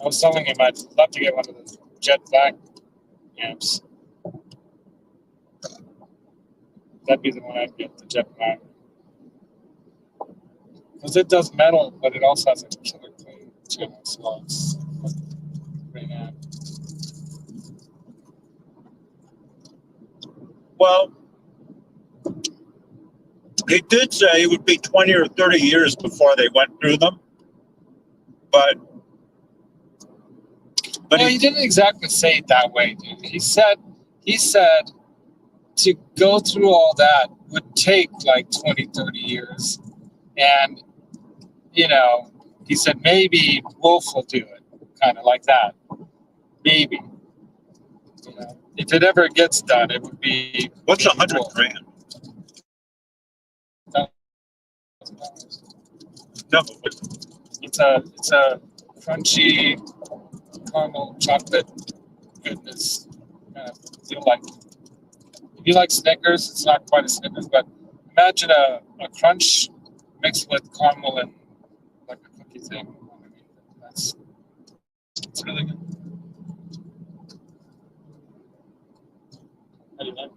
I was telling him I'd love to get one of the Jet Black amps. That'd be the one I'd get, the Jet Black. Because it does metal, but it also has a killer clean too. So it's great amp. well, he did say it would be 20 or 30 years before they went through them. But he didn't exactly say it that way, dude. He said to go through all that would take like 20, 30 years. And, he said maybe Wolf will do it, kind of like that. Maybe. If it ever gets done, it would be... What's $100,000? No. It's a crunchy caramel chocolate goodness kind of feel like. If you like Snickers, it's not quite a Snickers, but imagine a crunch mixed with caramel and like a cookie thing. It's really good. How do you like it?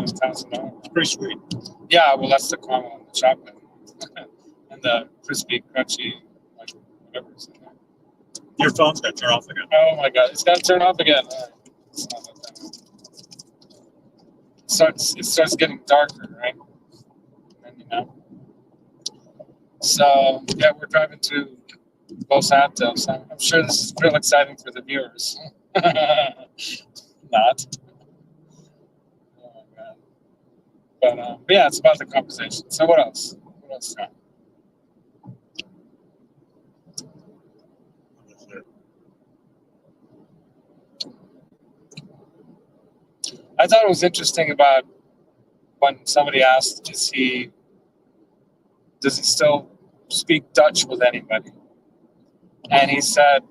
$100,000. It's pretty sweet. Yeah, well, that's the caramel and the chocolate, and the crispy, crunchy, like whatever's in there. Your phone's got to turn off again. Oh my God, it's got to turn off again. All right. It's not like that. It starts getting darker, right? And, you know. So yeah, we're driving to Los Santos. I'm sure this is real exciting for the viewers. Not. Oh my God. But yeah, it's about the conversation. So what else? What else, John? I thought it was interesting about when somebody asked, does he still speak Dutch with anybody? And he said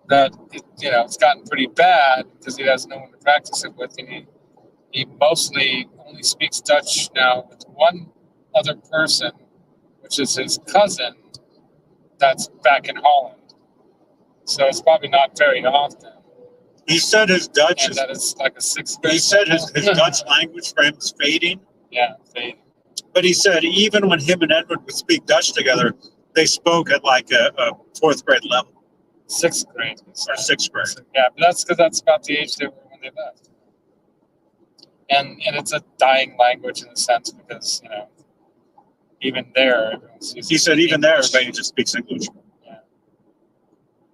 that it's gotten pretty bad because he has no one to practice it with, and he mostly only speaks Dutch now with one other person, which is his cousin that's back in Holland. So it's probably not very often. He said his Dutch And is. that it's like a sixth grade. He said his Dutch language for him is fading. Yeah, fading. But he said even when him and Edward would speak Dutch together, they spoke at like a fourth grade level. Sixth grade. Or sixth grade. Yeah, but that's because that's about the age they were when they left. And it's a dying language in a sense because, even there, everyone's using He said even there, English. everybody just speaks English. Yeah.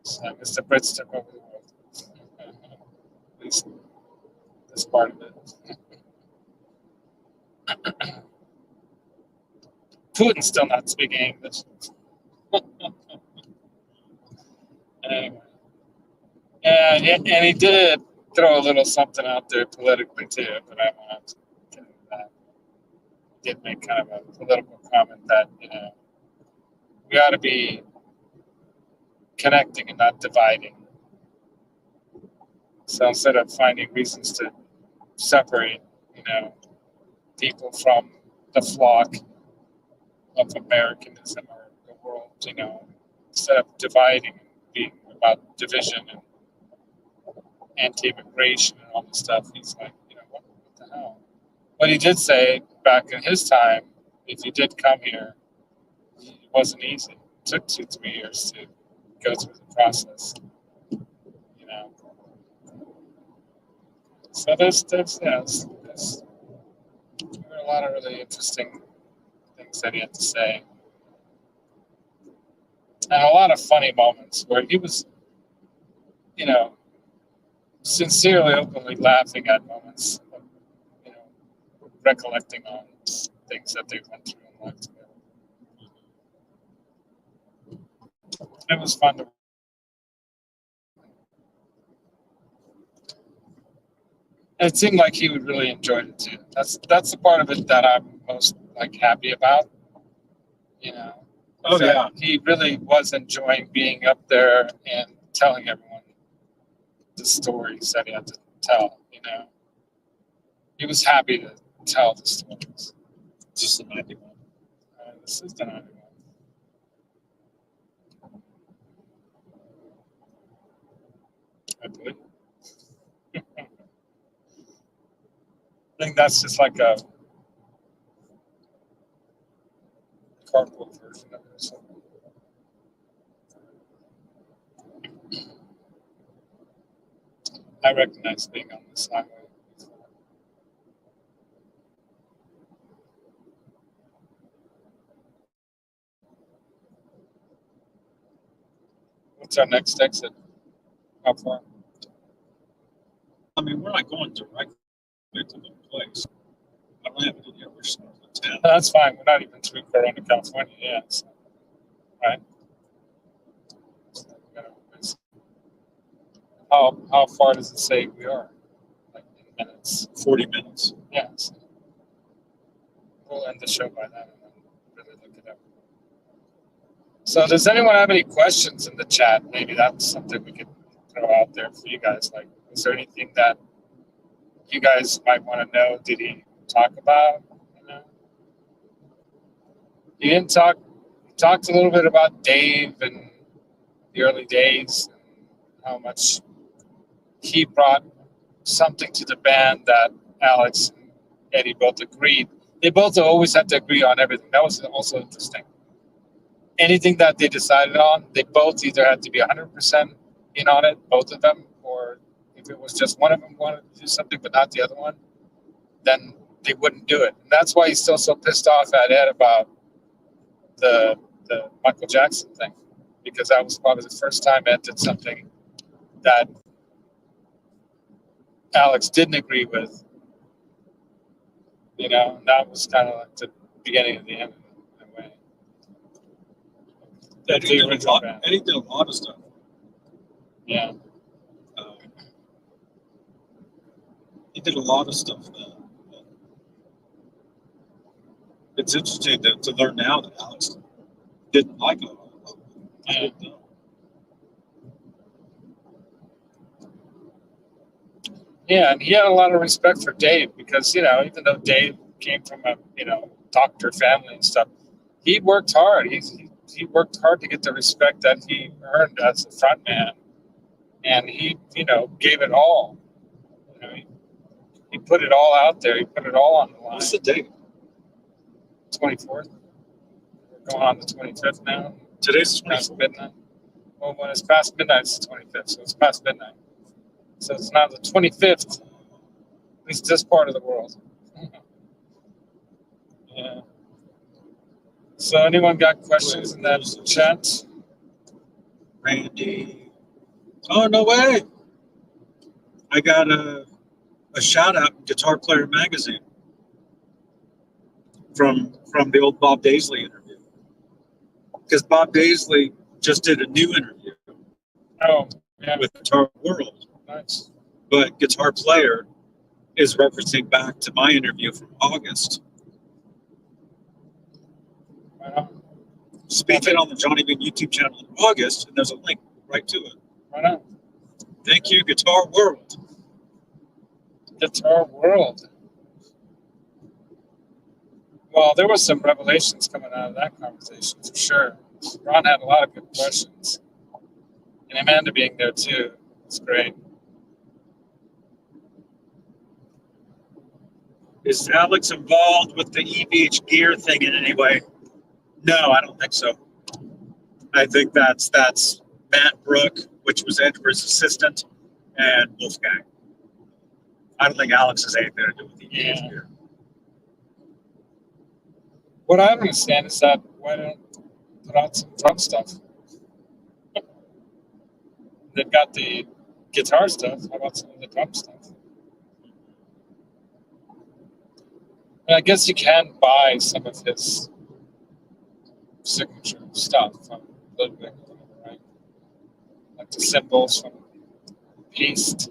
So I guess the Brits took over the world. At least this part of it. Putin's still not speaking English. Anyway. And he did throw a little something out there politically too, but I won't get into that. He did make kind of a political comment that, we ought to be connecting and not dividing. So instead of finding reasons to separate, people from the flock of Americanism or the world, instead of dividing and being about division and anti-immigration and all this stuff, he's like, what the hell? But he did say back in his time, if you did come here, it wasn't easy. It took 2-3 years to go through the process, So there's there were a lot of really interesting things that he had to say. And a lot of funny moments where he was, sincerely, openly laughing at moments, recollecting on things that they went through in life together. It was fun to. And it seemed like he would really enjoy it too. That's the part of it that I'm most happy about. Oh yeah. He really was enjoying being up there and telling everyone the stories that he had to tell. He was happy to tell the stories. Just the 91. This is the 91. I believe. I think that's just like a cardboard version of it or something. I recognize being on this highway before. What's our next exit? How far? I mean, we're not going directly to the place. I don't have any idea which side of the town. That's fine. We're not even through Corona, California yet. So, right? So, how far does it say we are? Like in minutes? 40 minutes. Yeah. So we'll end the show by then and then really look it up. So does anyone have any questions in the chat? Maybe that's something we could throw out there for you guys. Like, is there anything that you guys might want to know? Did he talk about? He didn't talk. He talked a little bit about Dave and the early days, and how much he brought something to the band that Alex and Eddie both agreed. They both always had to agree on everything. That was also interesting. Anything that they decided on, they both either had to be 100% in on it, both of them, or if it was just one of them wanted to do something but not the other one, then they wouldn't do it. And that's why he's still so pissed off at Ed about the Michael Jackson thing, because that was probably the first time Ed did something that Alex didn't agree with. You know, and that was kind of like the beginning of the end in a way. Eddie did a lot of stuff. Yeah. He did a lot of stuff. It's interesting to learn now that Alex didn't like it. I didn't know. Yeah, and he had a lot of respect for Dave because, you know, even though Dave came from a, you know, doctor family and stuff, he worked hard. He worked hard to get the respect that he earned as a frontman. And he, you know, gave it all. You know, he put it all out there. He put it all on the line. What's the date? 24th. We're going on the 25th now. Today's the Past 24th. midnight. Well, when it's past midnight, it's the 25th. So it's past midnight. So it's now the 25th. At least this part of the world. Yeah. So anyone got questions in that chat? Randy. Oh, no way. I got a shout out in Guitar Player Magazine from the old Bob Daisley interview. Because Bob Daisley just did a new interview Oh, yeah. with Guitar World. Nice. But Guitar Player is referencing back to my interview from August. Right on. Speaking on the Johnny Beane YouTube channel in August, and there's a link right to it. Right on. Thank you, Guitar World. Guitar World. Well, there was some revelations coming out of that conversation for sure. Ron had a lot of good questions. And Amanda being there too was great. Is Alex involved with the EVH gear thing in any way? No, I don't think so. I think that's Matt Brook, which was Edward's assistant, and Wolfgang. I don't think Alex has anything to do with EVH gear. What I don't understand is that why don't put out some drum stuff? They've got the guitar stuff. How about some of the drum stuff? And I guess you can buy some of his signature stuff from Ludwig, right? Like the cymbals from Paste.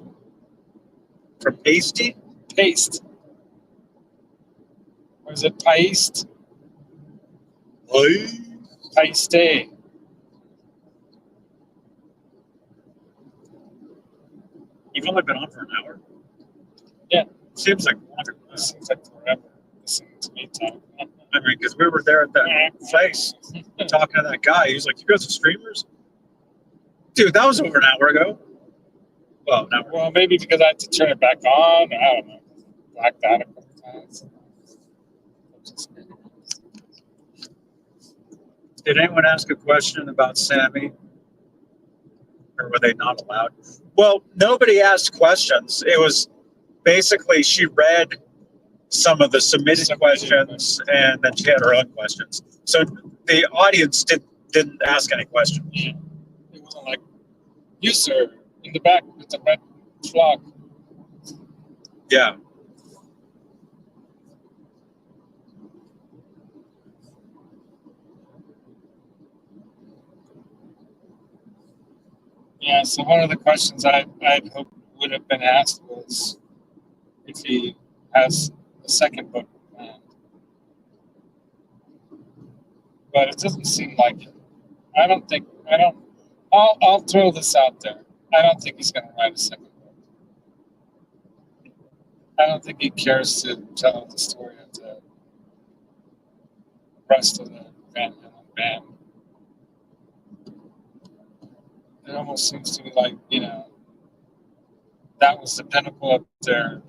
From Pasty? Paste. Or is it Paste? Paste. You've only been on for an hour? Yeah. Seems like longer. It seems like forever listening to me talk. I mean, because we were there at that place talking to that guy. He was like, "You guys are streamers?" Dude, that was over an hour ago. Well, an hour. Well, maybe because I had to turn it back on. I don't know. Blacked out a couple times. Did anyone ask a question about Sammy? Or were they not allowed? Well, nobody asked questions. It was basically she read some of the submitted questions and then she had her own questions. So the audience didn't ask any questions. Yeah. It wasn't like, you, sir, in the back with the red flock. Yeah. Yeah, so one of the questions I'd hoped would have been asked was if he has a second book planned. But it doesn't seem like it. I'll throw this out there. I don't think he's going to write a second book. I don't think he cares to tell the story of the rest of the Van Halen band. It almost seems to me like, that was the pinnacle of their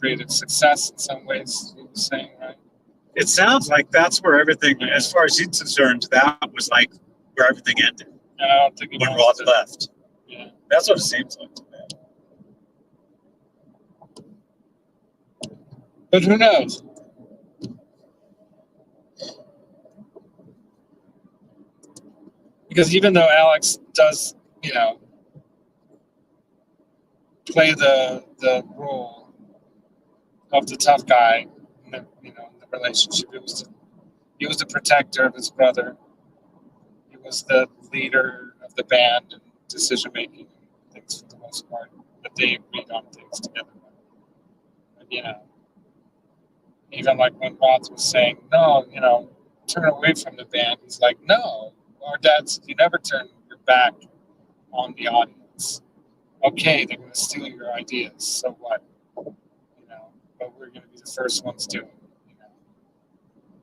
created success in some ways, he was saying, right? It sounds like that's where everything, as far as he's concerned, that was like where everything ended. And I don't think he When wants Rod to- left. Yeah. That's what it seems like to me. But who knows? Because even though Alex does, you know, play the role of the tough guy in the, you know, in the relationship, he was the protector of his brother. He was the leader of the band and decision making and things for the most part. But they agreed on things together. And, you know, even like when Roth was saying, no, you know, turn away from the band. He's like, no, our dad said you never turn your back on the audience. Okay, they're going to steal your ideas. So what? You know, but we're going to be the first ones doing it.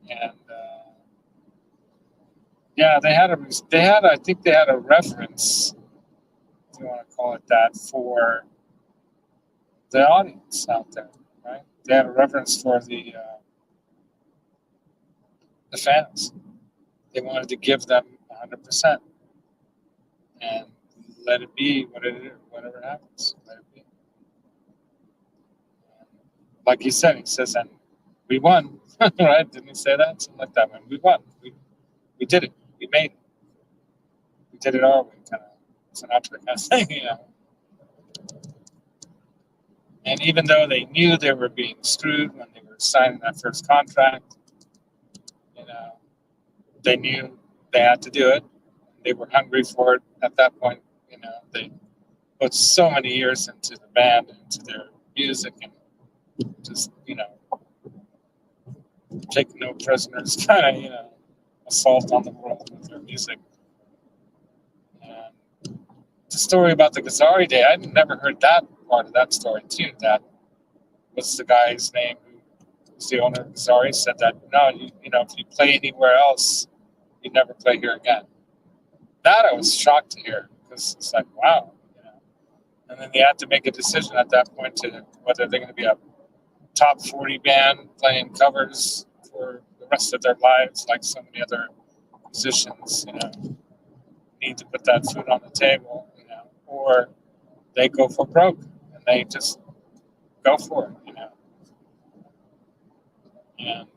You know, and yeah, I think they had a reference, if you want to call it that, for the audience out there, right? They had a reference for the fans. They wanted to give them 100% and let it be whatever happens. Let it be. Like he said, he says, and we won, right? Didn't he say that? Something like that. When we won, we did it. We made it. We did it our way, kind of. It's an kind of thing, you know. And even though they knew they were being screwed when they were signing that first contract, you know, they knew they had to do it. They were hungry for it at that point. You know, they put so many years into the band, into their music, and just, you know, take no prisoners, kind of, you know, assault on the world with their music. And the story about the Gazzari Day, I'd never heard that part of that story too. That was the guy's name who was the owner of Gazzari, said that, no, you know, if you play anywhere else, you never play here again. That I was shocked to hear, because it's like, wow, you know. And then they had to make a decision at that point to whether they're going to be a top 40 band playing covers for the rest of their lives, like so many other musicians, you know, need to put that food on the table, you know, or they go for broke and they just go for it, you know. And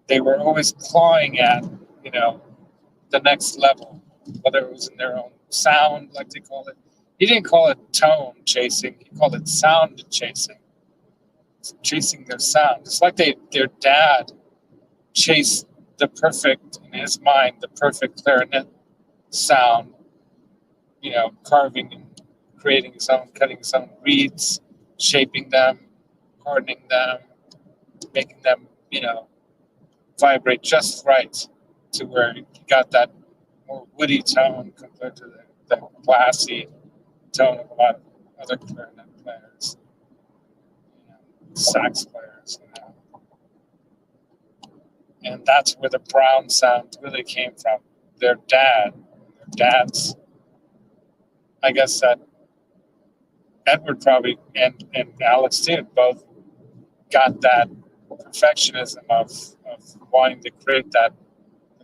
they were always clawing at, you know, the next level, whether it was in their own sound, like they called it. He didn't call it tone chasing, he called it sound chasing. Chasing their sound. It's like their dad chased the perfect, in his mind, the perfect clarinet sound, you know, carving and creating his own, cutting his own reeds, shaping them, hardening them, making them, you know, vibrate just right to where you got that more woody tone compared to the classy tone of a lot of other clarinet players, you know, sax players, you know. And that's where the Brown sound really came from. Their dad's, I guess that Edward probably and Alex too both got that perfectionism of wanting to create that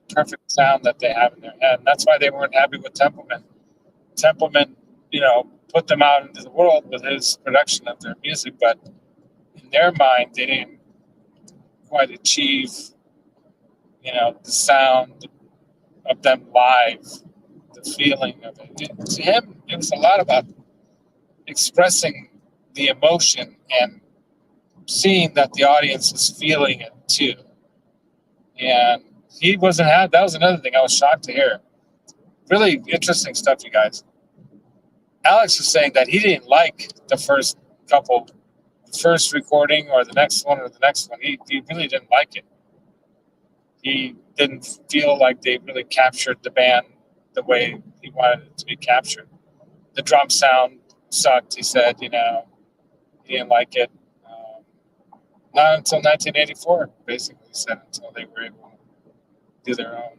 perfect sound that they have in their head. And that's why they weren't happy with Templeman. Templeman, you know, put them out into the world with his production of their music, but in their mind, they didn't quite achieve, you know, the sound of them live, the feeling of it. To him, it was a lot about expressing the emotion and seeing that the audience is feeling it too. And he wasn't that was another thing I was shocked to hear. Really interesting stuff, you guys. Alex was saying that he didn't like the first recording or the next one. He really didn't like it. He didn't feel like they really captured the band the way he wanted it to be captured. The drum sound sucked, he said, you know, he didn't like it. Not until 1984, basically, he said, until they were able to do their own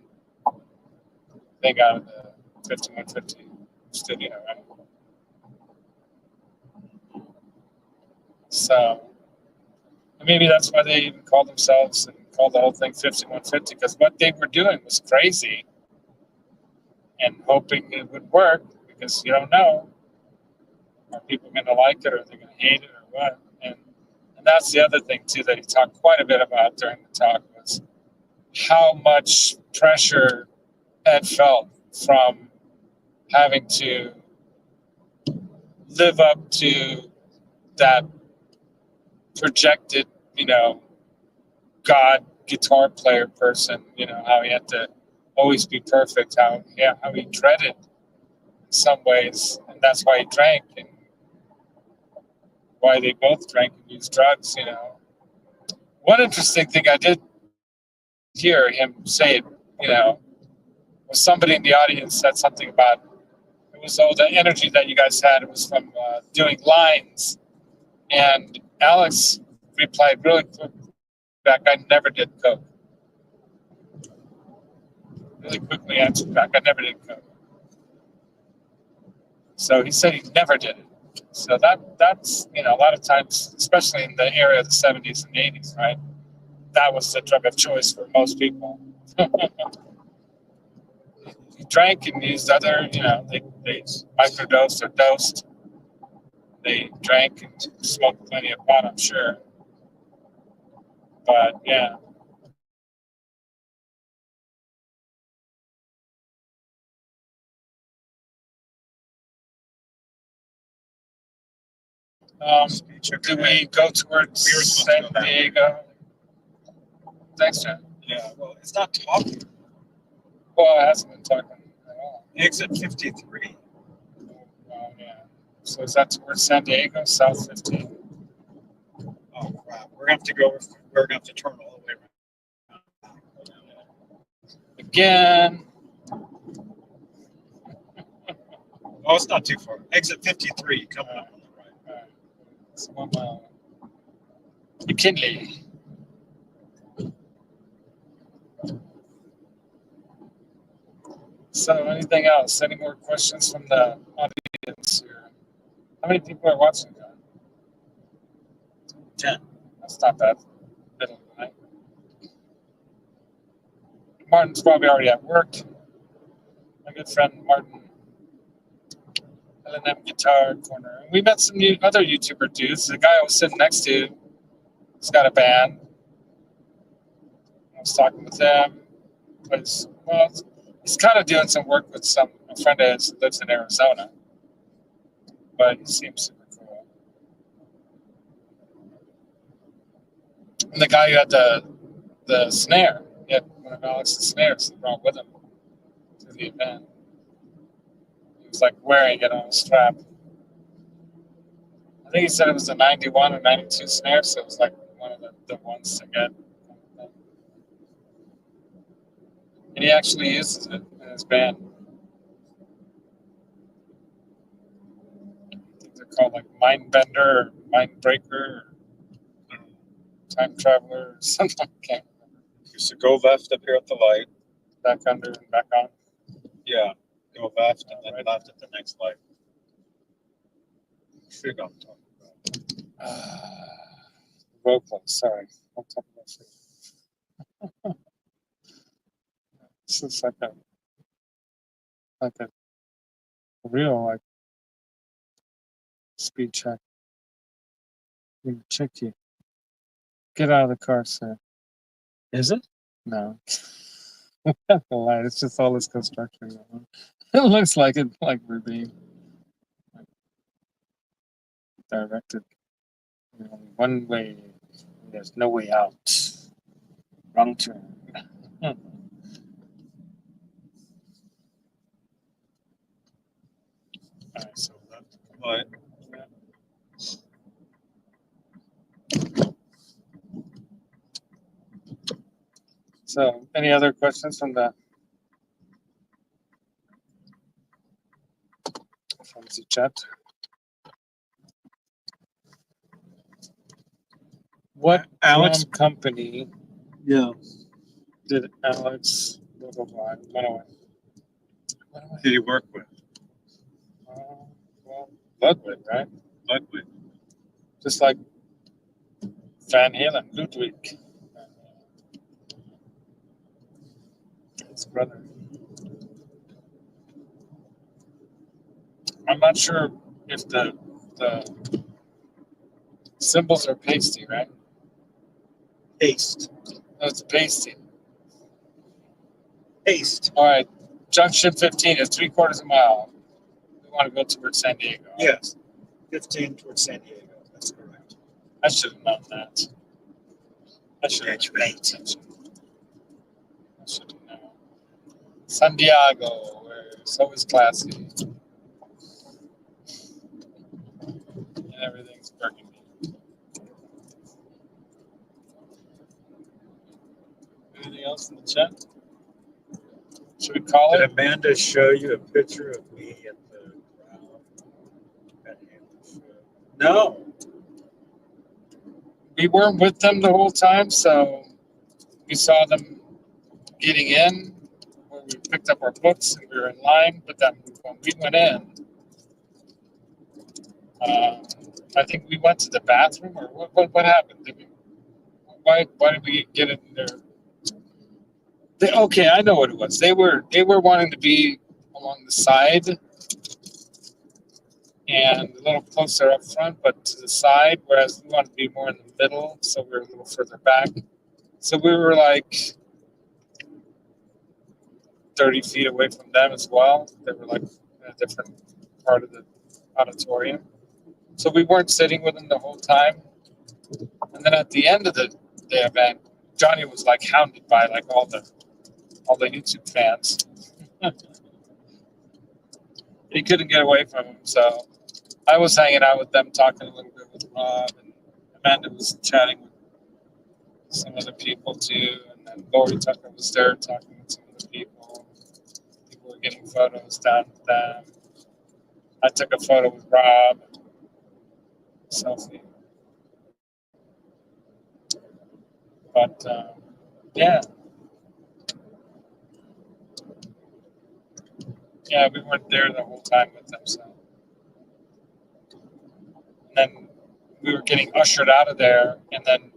thing out of the 5150 studio, right? So maybe that's why they even called themselves and called the whole thing 5150, because what they were doing was crazy and hoping it would work, because you don't know, are people going to like it or are they going to hate it or what? And that's the other thing too that he talked quite a bit about during the talk, was how much pressure Ed felt from having to live up to that projected, God guitar player person, how he had to always be perfect, how he dreaded in some ways, and that's why he drank and why they both drank and used drugs, One interesting thing I did hear him say, was somebody in the audience said something about, it was all the energy that you guys had, it was from doing lines, and Alex replied really quick back, I never did coke. Really quickly answered back, I never did coke. So he said he never did it. So that's a lot of times, especially in the era of the 70s and 80s, right? That was the drug of choice for most people. He drank and used other, they microdosed or dosed. They drank and smoked plenty of pot, I'm sure. But yeah. Do we go towards San Diego? Thanks, John. Yeah, well, it's not talking. Well, it hasn't been talking at all. Exit 53. Yeah. So is that towards San Diego, South 15? Oh, crap. We're going to have to turn all the way around. Again. Oh, it's not too far. Exit 53, coming up on the right. All right. It's 1 mile. McKinley. So anything else? Any more questions from the audience here? How many people are watching that? 10. That's not bad. Middle of the night. Martin's probably already at work. My good friend Martin, L&M Guitar Corner. And we met some other YouTuber dudes. The guy I was sitting next to, he's got a band. I was talking with them. But he's kind of doing some work with a friend of his who lives in Arizona. But he seems super cool. And the guy who had the snare, he had one of Alex's snares he brought with him to the event. He was like wearing it on a strap. I think he said it was a 91 or 92 snare, so it was like one of the ones to get. And he actually uses it in his band. I think they're called like Mind Bender or Mind Breaker or Time Traveler or something. I can't remember. Used to go left up here at the light. Back under and back on. Yeah, go left and then left at the next light. Should go. Vocal, sorry. I'll talk about it. This is like a real speed check. We check you. Get out of the car, sir. Is it? No. It's just all this construction. It looks like it, like we're being directed one way. There's no way out. Wrong turn. All right, so left. Light. So, any other questions from the chat? What Alex drum company Yeah. did Alex went away? Did he work with? Well, Ludwig, right? Ludwig. Just like Van Halen, Ludwig. His brother. I'm not sure if the cymbals are pasty, right? Paste. No, it's pasty. Paste. All right, junction 15 is 3/4 of a mile. We want to go towards San Diego. Yes. 15 towards San Diego. That's correct. I should have known that. I should have That's paid right. attention. I should have known. San Diego, where it's always classy. And everything's burgundy. Anything else in the chat? Should we call Did it? Amanda show you a picture of me at the crowd at Hamlin's show? No. We weren't with them the whole time, so we saw them getting in where we picked up our books and we were in line. But then when we went in, I think we went to the bathroom, or what happened? Why did we get in there? Okay, I know what it was. They were wanting to be along the side and a little closer up front, but to the side, whereas we wanted to be more in the middle, so we were a little further back. So we were like 30 feet away from them as well. They were like in a different part of the auditorium. So we weren't sitting with them the whole time. And then at the end of the event, Johnny was like hounded by like all the YouTube fans. He couldn't get away from them, so I was hanging out with them, talking a little bit with Rob, and Amanda was chatting with some other people too, and then Lori Tucker was there talking with some other people. People were getting photos down with them. I took a photo with Rob, selfie. But yeah, we weren't there the whole time with them, so. And then we were getting ushered out of there, and then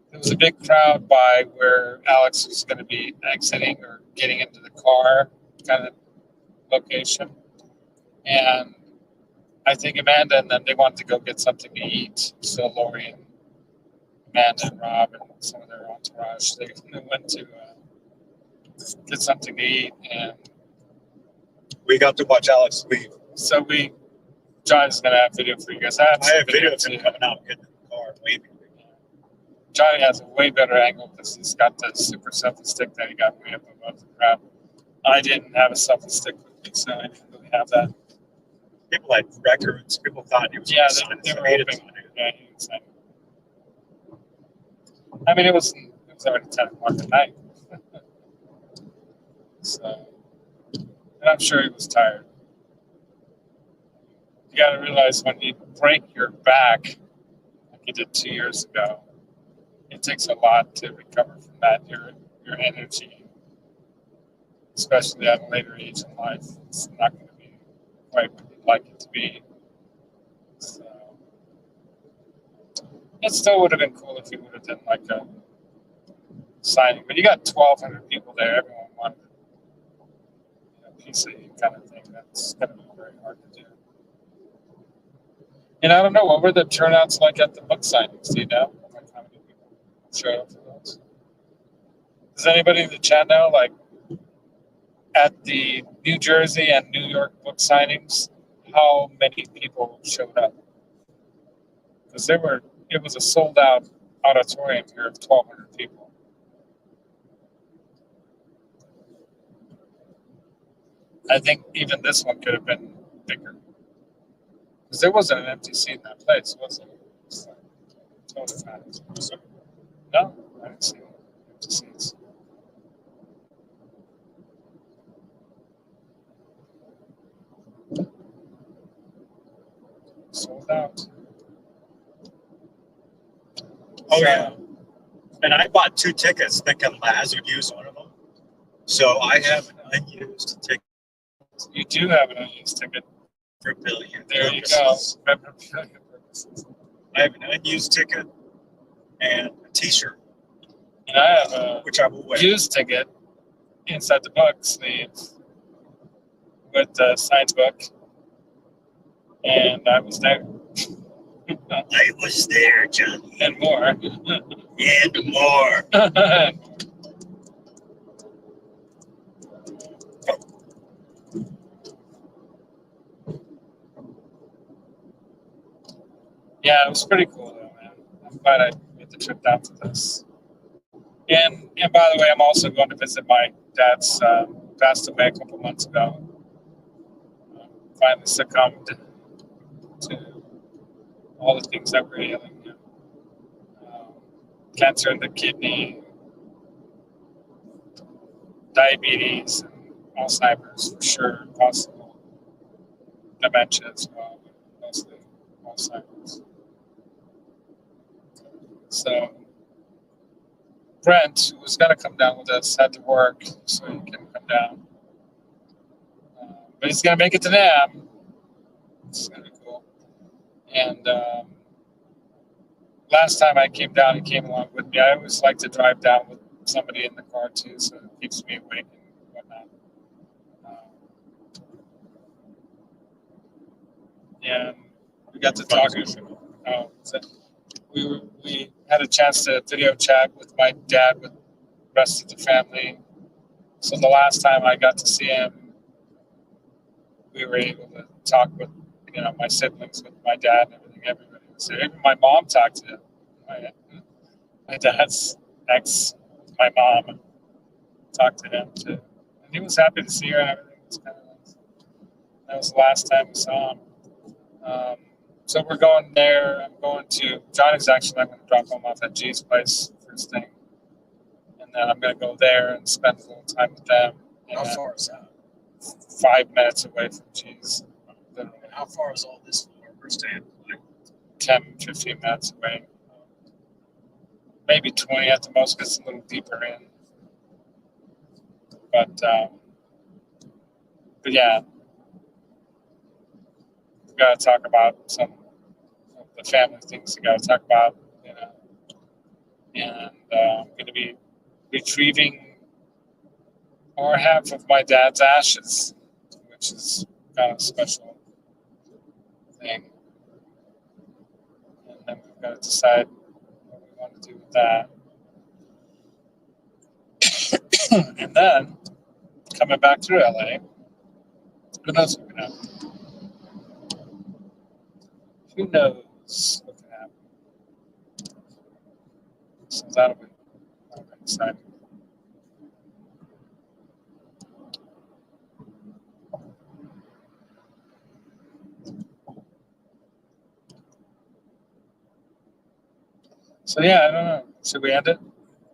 there was a big crowd by where Alex was going to be exiting or getting into the car kind of location. And I think Amanda and them, they wanted to go get something to eat. So Lori and Amanda and Rob and some of their entourage, they went to get something to eat. And We got to watch Alex leave. so Johnny's going to have video for you guys. I have video of him coming out, getting in the car, waving. Johnny has a way better angle because he's got the super selfie stick that he got way up above the crowd. I didn't have a selfie stick with me, so I didn't really have that. People had records. People thought he was Yeah, they were hoping. Yeah, he was like, I mean, it was already 10 o'clock at night. So, and I'm sure he was tired. You got to realize when you break your back, like you did 2 years ago, it takes a lot to recover from that. Your energy, especially at a later age in life, it's not going to be quite what you'd like it to be. So, it still would have been cool if you would have done like a signing, but you got 1,200 people there. Everyone wanted a piece of you kind of thing. That's going to be very hard to do. And I don't know, what were the turnouts like at the book signings? Do you know? Like how many people showed up for those? Does anybody in the chat know, like at the New Jersey and New York book signings, how many people showed up? Because it was a sold out auditorium here of 1,200 people. I think even this one could have been bigger. Because there wasn't an empty seat in that place, was it? It's like totally packed. No, I didn't see any empty seats. Sold out. Oh, yeah. And I bought 2 tickets thinking Laz would use one of them. So I have an unused ticket. You do have an unused ticket. For billion There purposes. you go. For billion purposes. I have an unused ticket and a T-shirt, And I have a which I will wear. used ticket inside the book sleeves with the science book, and I was there. I was there, Johnny, And more. and more. Yeah, it was pretty cool though, man. I'm glad I made the trip down to this. And by the way, I'm also going to visit my dad's passed away a couple months ago. Finally succumbed to all the things that were ailing him. Cancer in the kidney, diabetes, and Alzheimer's for sure, possible dementia as well, but mostly Alzheimer's. So Brent, who was going to come down with us, had to work, so he couldn't come down. But he's going to make it to NAM. It's going to be cool. And last time I came down, he came along with me. I always like to drive down with somebody in the car too, so it keeps me awake and whatnot. And we got to talking. We had a chance to video chat with my dad, with the rest of the family. So the last time I got to see him, we were able to talk with, my siblings, with my dad and everything. Everybody was there. Even my mom talked to him. My dad's ex, my mom, talked to him too. And he was happy to see her and everything. It was kind of nice. That was the last time we saw him. So we're going there. I'm going to, Johnny's actually, I'm going to drop him off at G's place first thing. And then I'm going to go there and spend a little time with them. How far is that? 5 minutes away from G's. And how far is all this from where we're staying? Like 10, 15 minutes away. Maybe 20 at the most, because it's a little deeper in. But yeah, we got to talk about some of the family things we got to talk about, And I'm going to be retrieving more half of my dad's ashes, which is kind of a special thing. And then we've got to decide what we want to do with that. And then coming back through LA, who knows what can happen? Who knows what can happen? So that'll be exciting. So yeah, I don't know. Should we end it?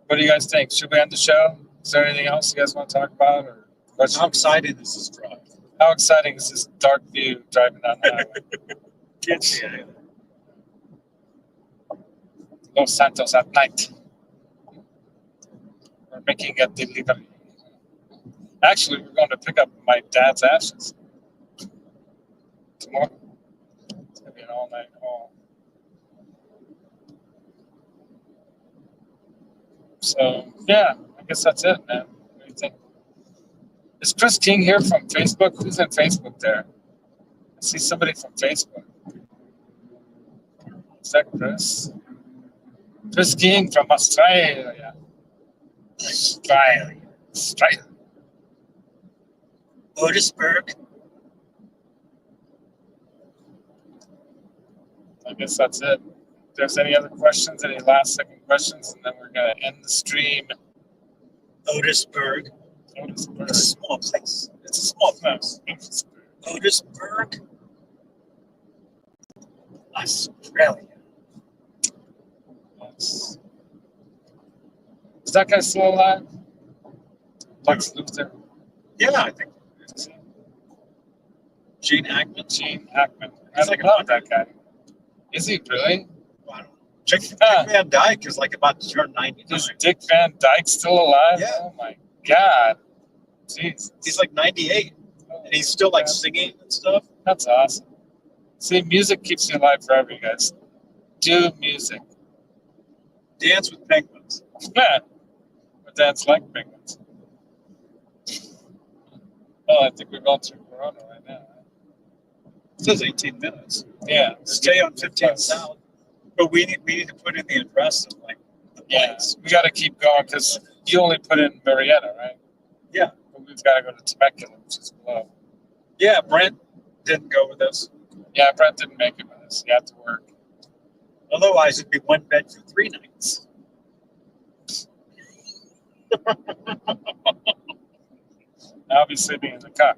What do you guys think? Should we end the show? Is there anything else you guys want to talk about, or questions? how exciting is this drive? How exciting is this dark view driving down the highway? Can't see anything. Los Santos at night. We're making a delivery. Actually, we're going to pick up my dad's ashes tomorrow. It's going to be an all-night haul. So, yeah, I guess that's it, man. What do you think? Is Chris King here from Facebook? Who's on Facebook there? I see somebody from Facebook. Is that Chris? Chris King from Australia. Australia. Otisburg. I guess that's it. If there's any other questions, any last second questions, and then we're going to end the stream. Otisburg. Otisburg. It's a small place. It's a small place. Otisburg. Australia. Yes. Is that guy still alive? Lex Luthor. Yeah, I think. Gene Hackman. Gene Hackman. I He's don't like know about that guy. Is he really? I don't know. Dick Van Dyke is like about to turn 99. Is Dick Van Dyke still alive? Yeah. Oh my God. Jeez. He's like 98. And he's still like singing and stuff. That's awesome. See, music keeps you alive forever, you guys. Do music. dance with penguins. Yeah. But that's like penguins. Well, I think we're going through Corona right now. It says 18 minutes. Yeah. Stay on 15 South. But we need to put in the address of like the place. We got to keep going because you only put in Marietta, right? Yeah. But we've got to go to Temecula, which is below. Yeah, Brent didn't go with us. Yeah, Brent didn't make it with us. He had to work. Otherwise, it'd be one bed for 3 nights. I'll be sleeping in the car.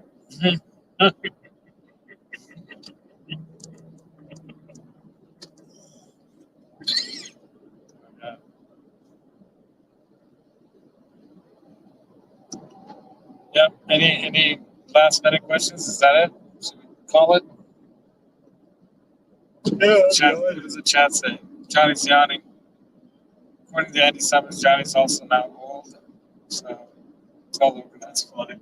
Yep. Any last minute questions? Is that it? Should we call it? Chat, what does the chat say? Johnny's yawning. According to Andy Summers, Johnny's also now old. So it's all over. That's funny.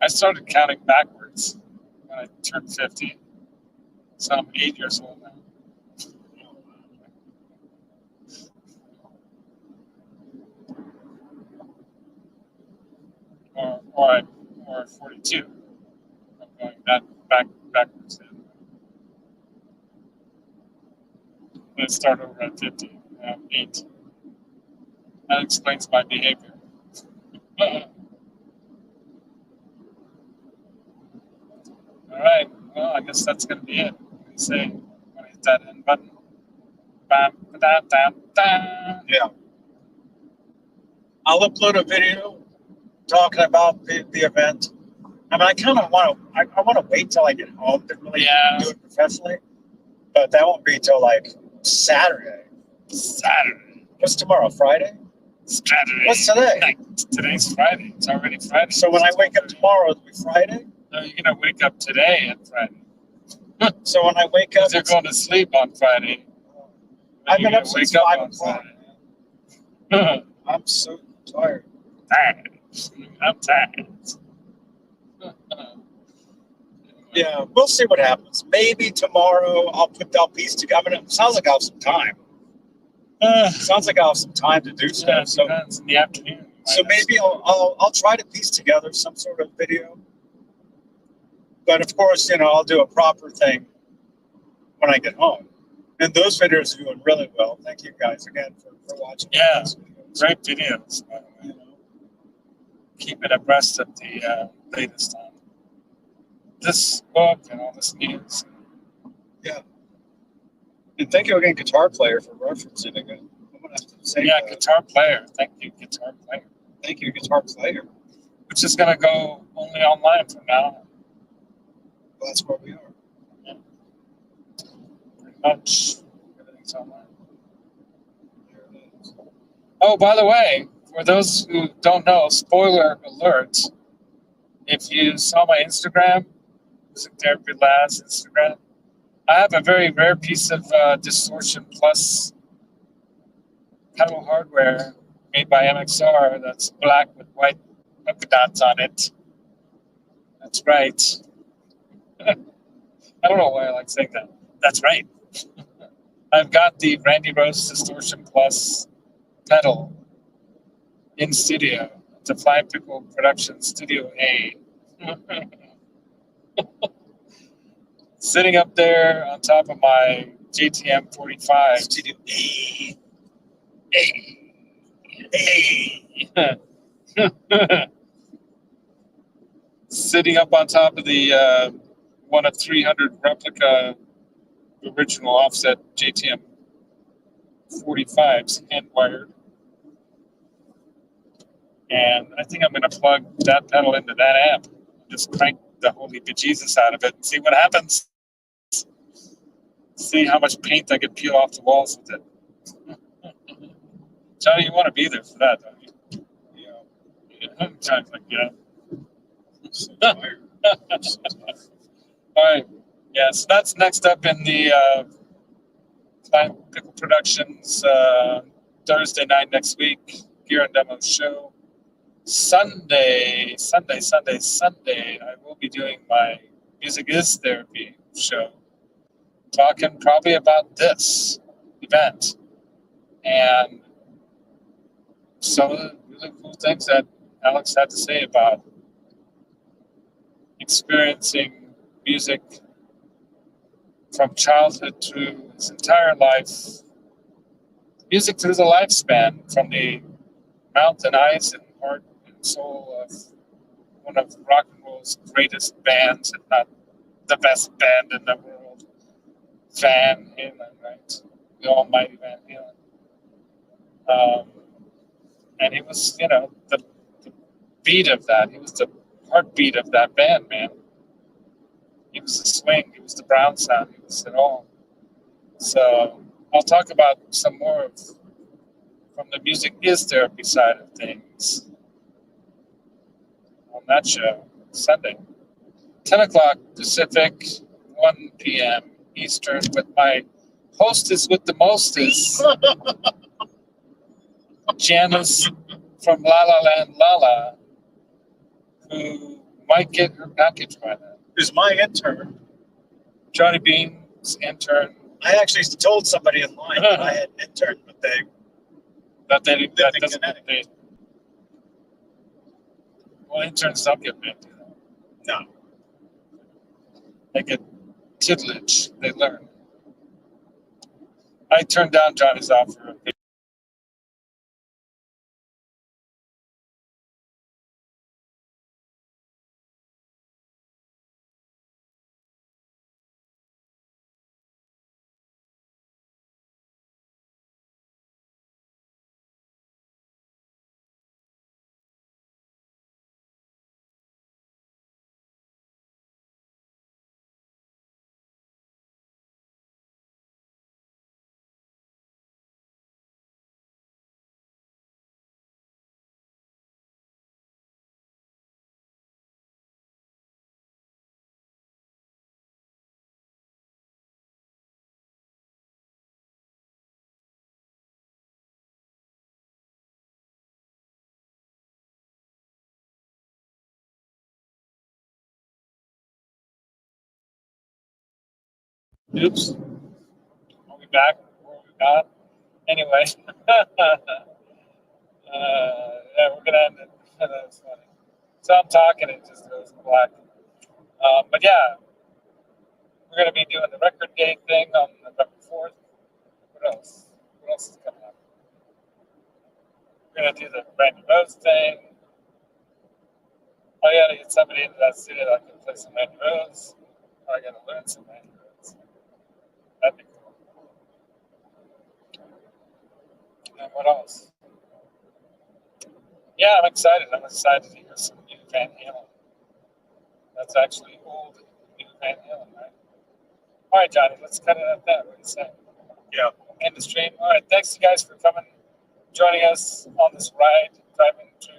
I started counting backwards when I turned 50. So I'm 8 years old now. Or 42. I'm going backwards then. Let's start over at 50. 8. That explains my behavior. All right. Well, I guess that's going to be it. I'm going to say, I'm going to hit that end button. Bam, da, da, da. Yeah. I'll upload a video talking about the event. I mean, I kind of want to. I want to wait till I get home to really do it professionally, but that won't be till like Saturday. What's tomorrow? Friday. Saturday. What's today? Night. Today's Friday. It's already Friday. So when I wake up tomorrow, it'll be Friday. No, you're gonna wake up today and Friday. So when I wake up, You're going to sleep on Friday. I've been up since 5 o'clock. Friday. I'm so tired. I'm tired. Yeah, we'll see what happens. Maybe tomorrow I'll piece together. I mean, it sounds like I'll have some time. Sounds like I'll have some time to do stuff. So depends in the afternoon. So maybe I'll try to piece together some sort of video. But of course, I'll do a proper thing when I get home. And those videos are doing really well. Thank you guys again for watching. Yeah, great videos, by the way. Keep it abreast of the latest on this book and all this news. Yeah. And thank you again, Guitar Player, for referencing again. I'm gonna have to say Guitar Player. Thank you, Guitar Player. Thank you, Guitar Player. Which is going to go only online from now on. Well, that's where we are. Yeah. Pretty much everything's online. There it is. Oh, by the way, for those who don't know, spoiler alert, if you saw my Instagram, MusicTherapyLaz Instagram, I have a very rare piece of Distortion Plus pedal hardware made by MXR that's black with white polka dots on it. That's right. I don't know why I like saying that. That's right. I've got the Randy Rose Distortion Plus pedal in studio to Fly Pickle Productions Studio A. Sitting up there on top of my JTM 45. Studio A. Sitting up on top of the one of 300 replica original offset JTM 45s, hand wired. And I think I'm going to plug that pedal into that amp. Just crank the holy bejesus out of it and see what happens. See how much paint I can peel off the walls with it. Johnny, you want to be there for that, don't you? Yeah. Johnny's like, yeah. I'm so tired. All right. Yeah, so that's next up in the Pickle Productions Thursday night next week. Gear and Demos show. Sunday, I will be doing my Music is Therapy show, talking probably about this event and some of the really cool things that Alex had to say about experiencing music from childhood through his entire life, music through the lifespan, from the mouth and eyes and heart and soul of one of rock and roll's greatest bands, if not the best band in the world, Van Halen, right? The almighty Van Halen. And he was, the beat of that. He was the heartbeat of that band, man. He was the swing. He was the brown sound. He was it all. So I'll talk about some more from the Music is Therapy side of things on that show, Sunday. 10 o'clock Pacific, 1 p.m. Eastern, with my hostess with the mostest, Janice from La La Land Lala, who might get her package by then. Who's my intern. Johnny Beane's intern. I actually told somebody in line that I had an intern, but they Well, interns don't get paid. no. They get tutelage. They learn. I turned down Johnny's offer. Oops. Are we back where we got? Anyway. Yeah, we're going to end it. That was funny. So I'm talking, it just goes black. But yeah, we're going to be doing the record day thing on November 4th. What else? What else is coming up? We're going to do the Randy Rose thing. I got to get somebody into that studio that can play some Randy Rose. I got to learn some Randy Rose. That'd be cool. And what else? Yeah, I'm excited. I'm excited to hear some new Van Halen. That's actually old new Van Halen, right? All right, Johnny, let's cut it at that. What do you say? Yeah. End the stream. All right, thanks you guys for coming, joining us on this ride, driving through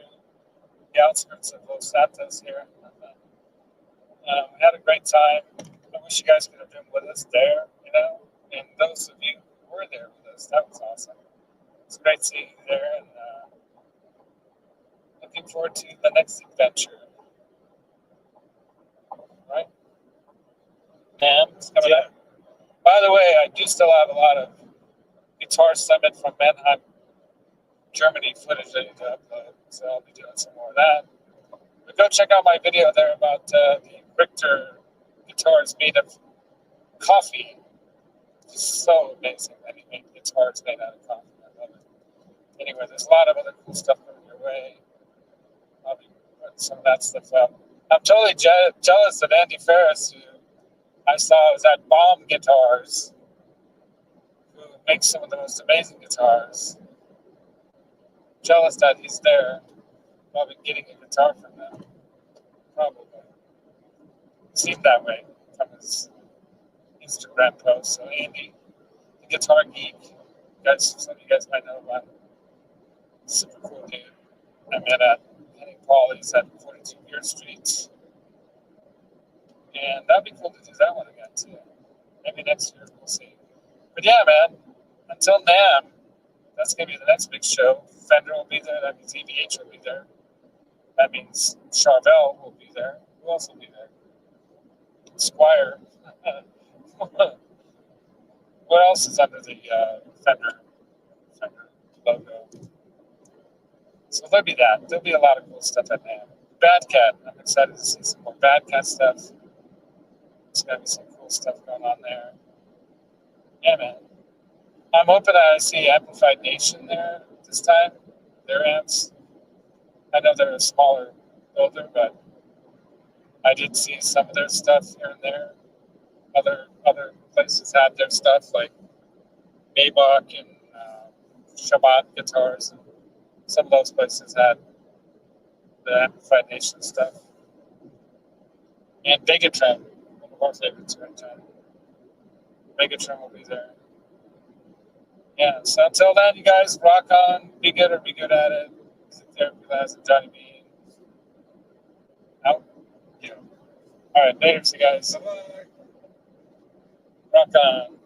the outskirts of Los Santos here. We had a great time. I wish you guys could have been with us there, and those of you who were there with us, that was awesome. It's great seeing you there, and looking forward to the next adventure. Right? It's coming up. By the way, I do still have a lot of Guitar Summit from Mannheim, Germany footage I need to upload, so I'll be doing some more of that. But go check out my video there about the Richter guitars made of coffee. Just so amazing that he made guitars made out of coffee. I love it. Anyway, there's a lot of other cool stuff coming your way. I'll be putting some of that stuff up. I'm totally jealous of Andy Ferris, who I saw was at Bomb Guitars, who makes some of the most amazing guitars. Jealous that he's there. Probably getting a guitar from them. Probably. Seemed that way from his Instagram post. So Andy, the guitar geek, some of you guys might know about him. Super cool dude. I met at Henning Pauly's at 42 Beer Street. And that'd be cool to do that one again too. Maybe next year, we'll see. But yeah, man, until NAMM, that's gonna be the next big show. Fender will be there, that means EVH will be there. That means Charvel will be there. Who else will be there? Squire. What else is under the Fender logo? So there'll be that. There'll be a lot of cool stuff at NAMM. Bad Cat. I'm excited to see some more Bad Cat stuff. There's gonna be some cool stuff going on there. Yeah, man. I'm hoping I see Amplified Nation there this time. Their amps. I know they're a smaller builder, but I did see some of their stuff here and there. Other places had their stuff like Maybach and Shabbat guitars, and some of those places had the Amplified Nation stuff. And Megatron, one of our favorites right now. Megatron will be there. Yeah, so until then, you guys rock on, be good or be good at it. MusicTherapyLaz and Johnny Beane. Out. Yeah. All right, later, you guys. Rock on.